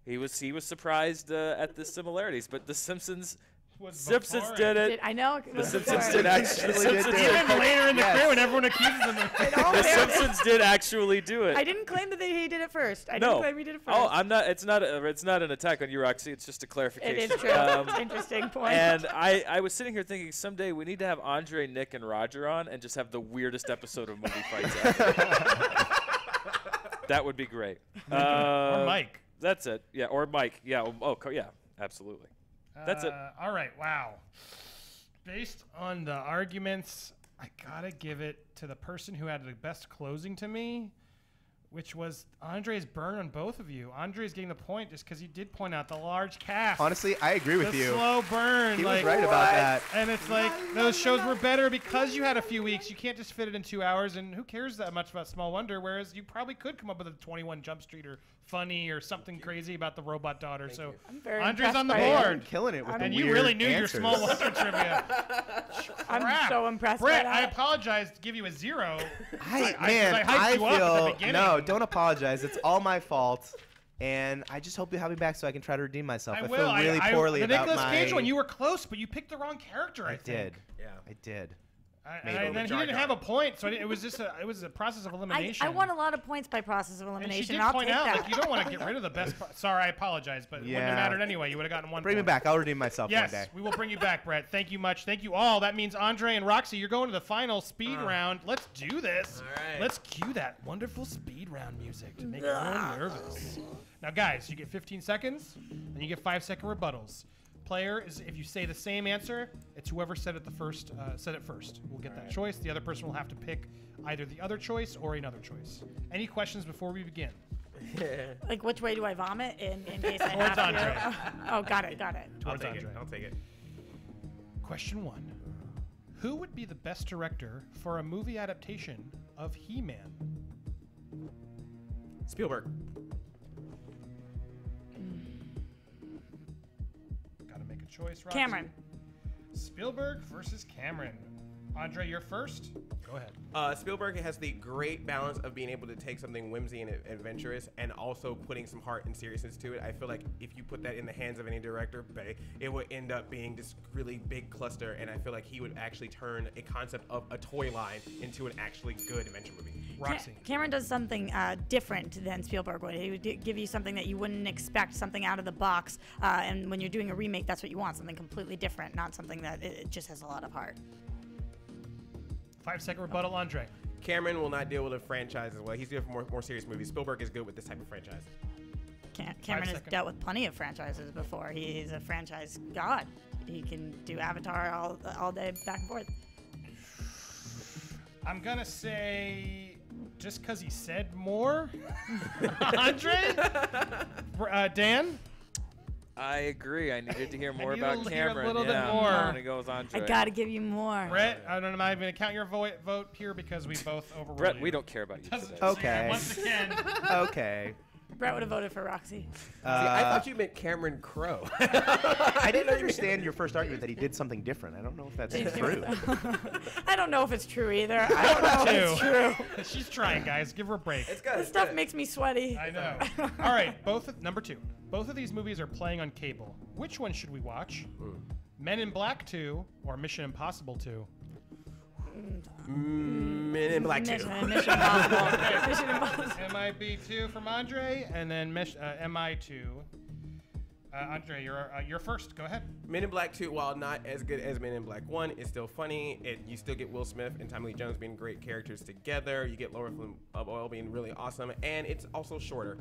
He was surprised at the similarities, but the Simpsons did it. I know. The Simpsons did actually. Even later in the career when everyone accuses them of The Simpsons did actually do it. I didn't claim that he did it first. I No. didn't claim he did it first. Oh, I'm not. It's not an attack on you, Roxy. It's just a clarification. It is true. Interesting point. And I was sitting here thinking someday we need to have Andre, Nick, and Roger on and just have the weirdest episode of Movie Fights ever. That would be great. or Mike. That's it. Yeah, or Mike. Yeah. Yeah. Absolutely. That's it. All right. Wow. Based on the arguments, I gotta give it to the person who had the best closing to me, which was Andre's burn on both of you. Andre's getting the point just because he did point out the large cast. Honestly, I agree with the you. slow burn. He like, was right about that. And it's like those shows were better because you had a few weeks. You can't just fit it in 2 hours, and who cares that much about Small Wonder? Whereas you probably could come up with a 21 Jump Street or funny or something crazy about the robot daughter. So I'm very Andre's impressed on the by board. You're killing it with the And you weird really knew answers. your Small Wonder trivia. I'm Crap. so impressed Brett, by I that. apologize to give you a 0. I hyped you up at the feel beginning. no. Don't apologize. It's all my fault, and I just hope you have me back so I can try to redeem myself. I will. feel really poorly the about Nicolas my. Cage one, you were close, but you picked the wrong character. I I think. did. Yeah. I did. And then he didn't have a point, so it was just it was a process of elimination. I won a lot of points by process of And elimination. she did I'll point take out, that. like, you don't want to get rid of the best part. Sorry, I apologize, but it wouldn't have mattered anyway. You would have gotten 1 Bring me point. back. I'll redeem myself Yes, one day. we will bring you back, Brett. Thank you much. Thank you all. That means Andre and Roxy, you're going to the final speed round. Let's do this. All right. Let's cue that wonderful speed round music to make everyone nervous. Now, guys, you get 15 seconds, and you get 5-second rebuttals. Player is if you say the same answer, it's whoever said it first. We'll get that choice. The other person will have to pick either the other choice or another choice. Any questions before we begin? Like, which way do I vomit in case I Towards have Andre. to? Oh, got it. I'll Towards take it. Andre. I'll take it. Question 1. Who would be the best director for a movie adaptation of He-Man? Spielberg. Gotta make a choice, Roxy. Cameron. Spielberg versus Cameron. Andre, you're first. Go ahead. Spielberg has the great balance of being able to take something whimsy and adventurous and also putting some heart and seriousness to it. I feel like if you put that in the hands of any director, it would end up being this really big cluster, and I feel like he would actually turn a concept of a toy line into an actually good adventure movie. Roxy. Cameron does something different than Spielberg would. He would give you something that you wouldn't expect, something out of the box. And when you're doing a remake, that's what you want, something completely different, not something that it just has a lot of heart. 5-second rebuttal, Andre. Cameron will not deal with a franchise as well. He's good for more serious movies. Spielberg is good with this type of franchise. Cameron has 5 seconds. dealt with plenty of franchises before. He's a franchise god. He can do Avatar all day, back and forth. I'm gonna say, just because he said more, Andre. Dan. I agree. I needed to hear more needed about to hear a Cameron. little bit yeah, more. I'm gonna go with Andre. I gotta give you more. Brett, I'm not even gonna count your vote here because we both overruled Brett, you. we don't care about you Doesn't- today. so Okay. Once again, Okay. Brett would have voted for Roxy. I thought you meant Cameron Crowe. I didn't understand your first argument that he did something different. I don't know if that's true. I don't know if it's true either. I don't know if it's true. she's trying, guys. Give her a break. This stuff makes me sweaty. I know. All right, number 2. Both of these movies are playing on cable. Which one should we watch? Men in Black 2 or Mission Impossible 2? Men in Black 2. Mission Impossible. Mission Impossible. MIB 2 from Andre, and then MI 2. Andre, you're first. Go ahead. Men in Black 2, while not as good as Men in Black 1, is still funny. You still get Will Smith and Tommy Lee Jones being great characters together. You get Laura Flynn of Oil being really awesome, and it's also shorter.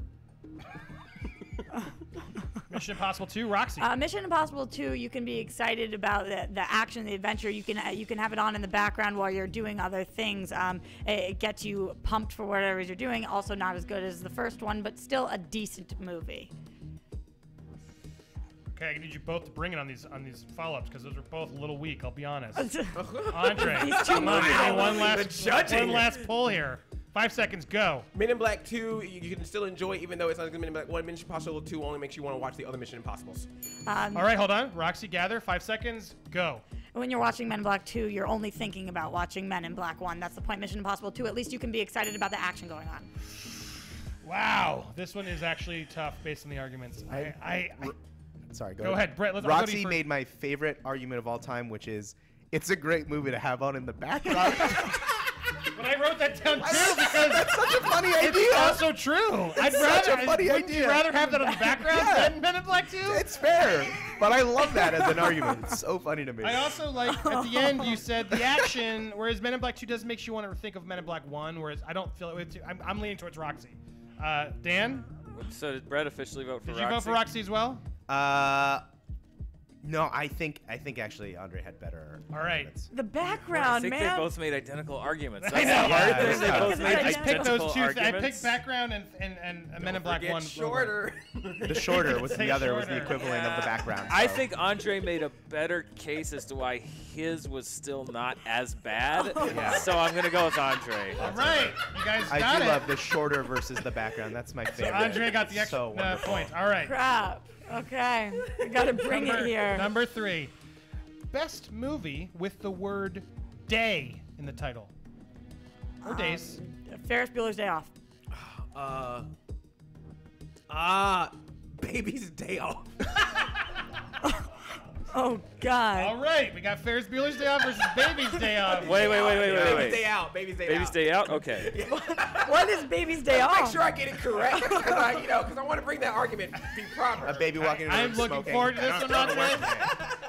Mission Impossible 2, Roxy. Mission Impossible 2, you can be excited about the action, the adventure. You can have it on in the background while you're doing other things. It gets you pumped for whatever you're doing. Also not as good as the first one, but still a decent movie. Okay, I need you both to bring it on these follow-ups because those are both a little weak. I'll be honest. Andre, He's too come on, movie. give me one judging. last pull here. 5 seconds, go. Men in Black 2, you can still enjoy, even though it's not as good as Men in Black 1. Mission Impossible 2 only makes you want to watch the other Mission Impossibles. All right, hold on. Roxy, gather. 5 seconds, go. When you're watching Men in Black 2, you're only thinking about watching Men in Black 1. That's the point. Mission Impossible 2, at least you can be excited about the action going on. Wow, this one is actually tough based on the arguments. Sorry, Go ahead, Brett. I'll go to you Roxy first. made my favorite argument of all time, which is, it's a great movie to have on in the background. But I wrote that down too because That's such a funny idea. it's also true. I'd such rather, a funny wouldn't idea. you rather have that on the background Yeah. than Men in Black 2? It's fair, but I love that as an argument. It's so funny to me. I also like at the end you said the action, whereas Men in Black 2 does make you want to think of Men in Black 1, whereas I don't feel it. I'm leaning towards Roxy. Dan, So did Brett officially vote for did Roxy? you vote for Roxy as well? No, I think actually Andre had better. All right. arguments. The I background, think man. they both made identical arguments. I That's know. the hard Yeah, thing. They it's both tough. made I just picked identical those two. I arguments. picked background and Men in Black 1. Shorter. The shorter was Say the other was the shorter. equivalent of the background. I so. think Andre made a better case as to why his was still not as bad. Yeah. So I'm gonna go with Andre. All right, you guys I got do it. love the shorter versus the background. That's my So favorite. Andre got the extra So wonderful. point. All right. Crap. Okay. I gotta bring it here. Number 3. Best movie with the word day in the title. Or days. Ferris Bueller's Day Off. Baby's Day Off. Oh, God. All right, we got Ferris Bueller's Day Off versus Baby's Day Off. Wait. Baby's Day Out. Baby's Day Out. Baby's Day Out? Okay. What is Baby's Day Off? Make sure I get it correct, because I want to bring that argument be proper. A baby walking in the I'm room looking smoking. forward to this one, Andre.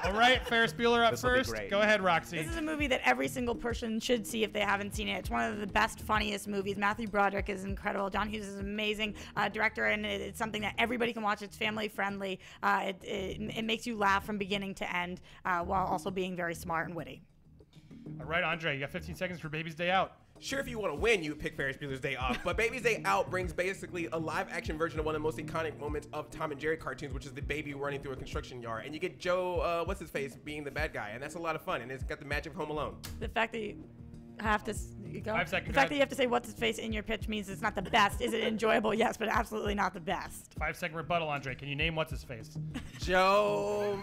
All right, Ferris Bueller up This will be first. great. Go ahead, Roxy. This is a movie that every single person should see if they haven't seen it. It's one of the best, funniest movies. Matthew Broderick is incredible. John Hughes is an amazing director, and it's something that everybody can watch. It's family friendly. It makes you laugh from beginning to end while also being very smart and witty. All right, Andre, you got 15 seconds for Baby's Day Out. Sure, if you want to win, you pick Ferris Bueller's Day Off. But Baby's Day Out brings basically a live-action version of one of the most iconic moments of Tom and Jerry cartoons, which is the baby running through a construction yard. And you get Joe, what's-his-face, being the bad guy. And that's a lot of fun. And it's got the magic of Home Alone. The fact that you have to go. 5 seconds. The fact that you have to say what's his face in your pitch means it's not the best. Is it enjoyable? Yes, but absolutely not the best. 5-second rebuttal, Andre. Can you name what's his face? Joe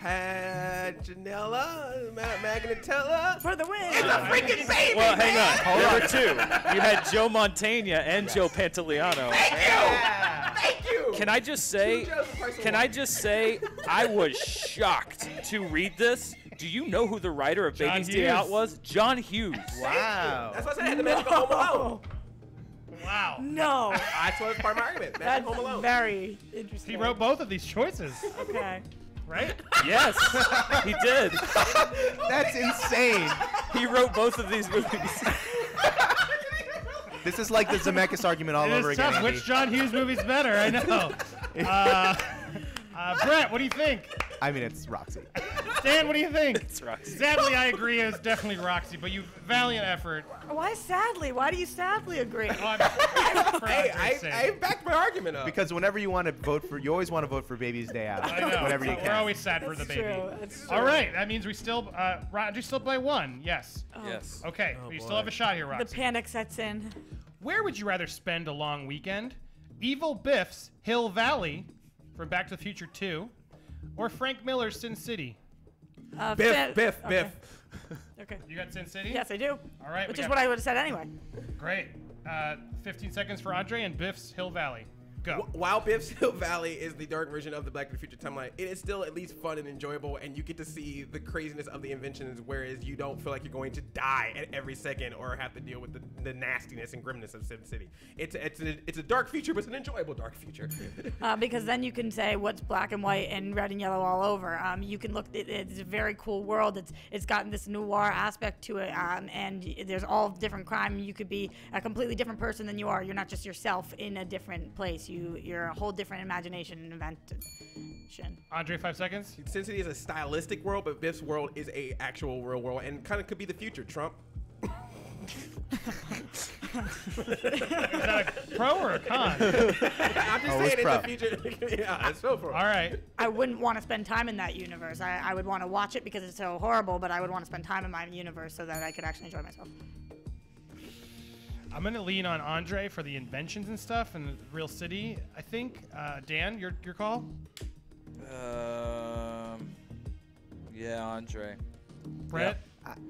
Paginella, Magnatella. For the win. It's a freaking baby, Well, hang man. on. There were two. You had Joe Mantegna and Joe Pantoliano. Thank you. Can I just say? Two Joes in person Can one. I just say? I was shocked to read this. Do you know who the writer of John Baby's Day Hughes. Out was? John Hughes. Wow. That's why I said I had the magic of Home Alone. Wow. No. That's what was part of my argument. Magic That's of Home Alone. very interesting. He wrote both of these choices, Okay. right? Yes, he did. That's insane. He wrote both of these movies. This is like the Zemeckis argument all It over is again. tough. Andy. Which John Hughes movie's better? I know. Brett, what do you think? I mean, it's Roxy. Dan, what do you think? It's Roxy. Sadly, I agree. It's definitely Roxy, but you valiant effort. Why sadly? Why do you sadly agree? Oh, I'm, for Hey, Andre's sake. I backed my argument up. Because whenever you want to vote for, you always want to vote for Baby's Day Out. I know. Whenever you We're can. always sad for the That's baby. true. That's true. All right, that means we still, Roger still by one. Yes. Yes. Okay, but you still have a shot here, The Roxy. panic sets in. Where would you rather spend a long weekend? Evil Biff's Hill Valley from Back to the Future 2, or Frank Miller's Sin City? Biff. Okay. Okay. You got Sin City? Yes, I do. All right. Which we is got- what I would have said anyway. Great. 15 seconds for Andre and Biff's Hill Valley. Go. While Biff's Hill Valley is the dark version of the Back to the Future timeline, it is still at least fun and enjoyable, and you get to see the craziness of the inventions, whereas you don't feel like you're going to die at every second or have to deal with the nastiness and grimness of Sin City. It's a dark future, but it's an enjoyable dark future. Because then you can say what's black and white and red and yellow all over. You can look. It's a very cool world. It's gotten this noir aspect to it, and there's all different crime. You could be a completely different person than you are. You're not just yourself in a different place. You're a whole different imagination and invention. Andre, 5 seconds. Sin City is a stylistic world, but Biff's world is a actual real world and kind of could be the future, Trump. Is that a pro or a con? I'm just Always saying pro. it's the future. Yeah, it's so pro. All right. I wouldn't want to spend time in that universe. I would want to watch it because it's so horrible, but I would want to spend time in my universe so that I could actually enjoy myself. I'm going to lean on Andre for the inventions and stuff and the real city, I think. Dan, your call? Yeah, Andre. Brett?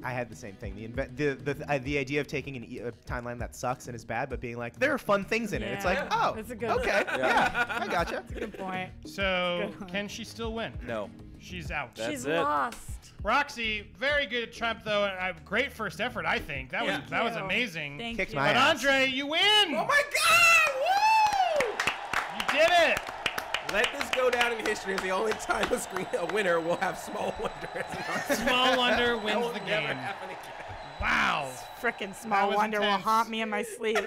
I had the same thing. The idea of taking a timeline that sucks and is bad, but being like, there are fun things in it. It's like, Yeah. oh, That's a good okay, yeah, I gotcha. Good point. So, Good one. can she still win? No. She's out. That's She's it. lost. Roxy, very good at Trump, though. Great first effort, I think. That was Thank was you. amazing. Thank Kicked you. my But ass. Andre, you win! Oh my God! Woo! You did it! Let this go down in history as the only time a winner will have Small Wonder. Small Wonder That wins will the never game. happen again. Wow. Frickin' Small was Wonder will intense. haunt me in my sleep.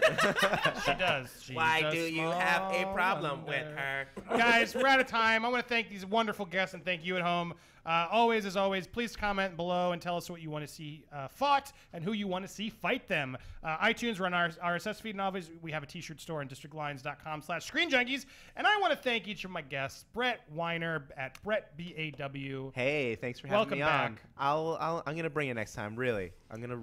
She does. She's Why a do you small have a problem wonder. with her? Guys, we're out of time. I want to thank these wonderful guests and thank you at home. As always, please comment below and tell us what you want to see fought and who you want to see fight them. iTunes, we're on our RSS feed, and obviously we have a t-shirt store on districtlines.com/screenjunkies. And I want to thank each of my guests, Brett Weiner at Brett BAW. Hey, thanks for having Welcome me on. back. I'm gonna bring it next time. Really, I'm gonna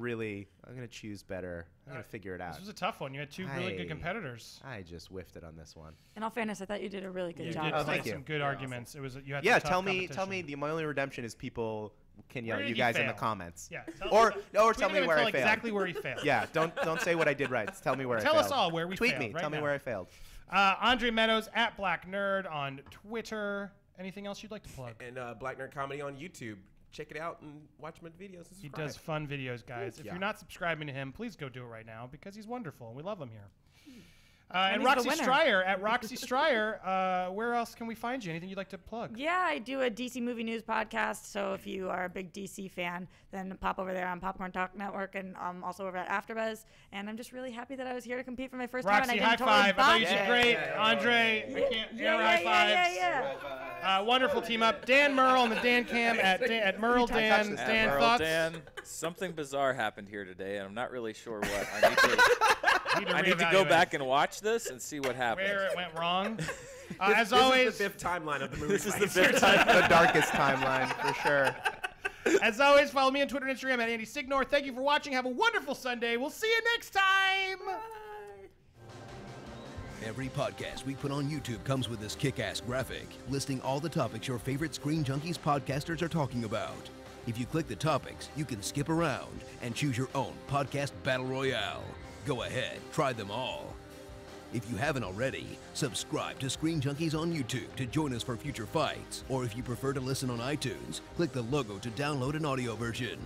choose better. I'm gonna figure it out. This was a tough one. You had two really good Hey. competitors. I just whiffed it on this one. In all fairness, I thought you did a really good You job. did Oh, fight thank you. some good arguments. It was you had Yeah, some tough tell me. competition. My only redemption is people can yell Where at did you you guys in the fail? comments. Yeah. Or tweet tell him me and where tell I failed. exactly where he failed. Yeah, don't say what I did right. Tell me where I Tell failed. us all where we Tweet failed me. right Tell me now. where I failed. Andre Meadows at Black Nerd on Twitter. anything else you'd like to plug? And Black Nerd Comedy on YouTube. Check it out and watch my videos. He does fun videos, guys. If Yeah. you're not subscribing to him, please go do it right now because he's wonderful and we love him here. And And he's the Roxy winner. Striar at Roxy Striar. Where else can we find you? Anything you'd like to plug? Yeah, I do a DC movie news podcast. So if you are a big DC fan, then pop over there on Popcorn Talk Network and also over at AfterBuzz. And I'm just really happy that I was here to compete for my first time. Roxy, And I high didn't totally five. I thought you botch did it. great. Andre, I can't air high fives. Yeah. Wonderful team up. Dan Murrell and the Dan Cam at Murrell Dan. At Dan, Murrell thoughts? Dan, something bizarre happened here today, and I'm not really sure what. I need to go reevaluate back and watch this and see what happened. where it went wrong. This As always, is the fifth timeline of the movie. This is the fight. fifth time. The darkest timeline, for sure. as always, follow me on Twitter and Instagram at Andy Signore. Thank you for watching. Have a wonderful Sunday. We'll see you next time. Every podcast we put on YouTube comes with this kick-ass graphic listing all the topics your favorite Screen Junkies podcasters are talking about. If you click the topics, you can skip around and choose your own podcast battle royale. Go ahead, try them all. If you haven't already, subscribe to Screen Junkies on YouTube to join us for future fights. Or if you prefer to listen on iTunes, click the logo to download an audio version.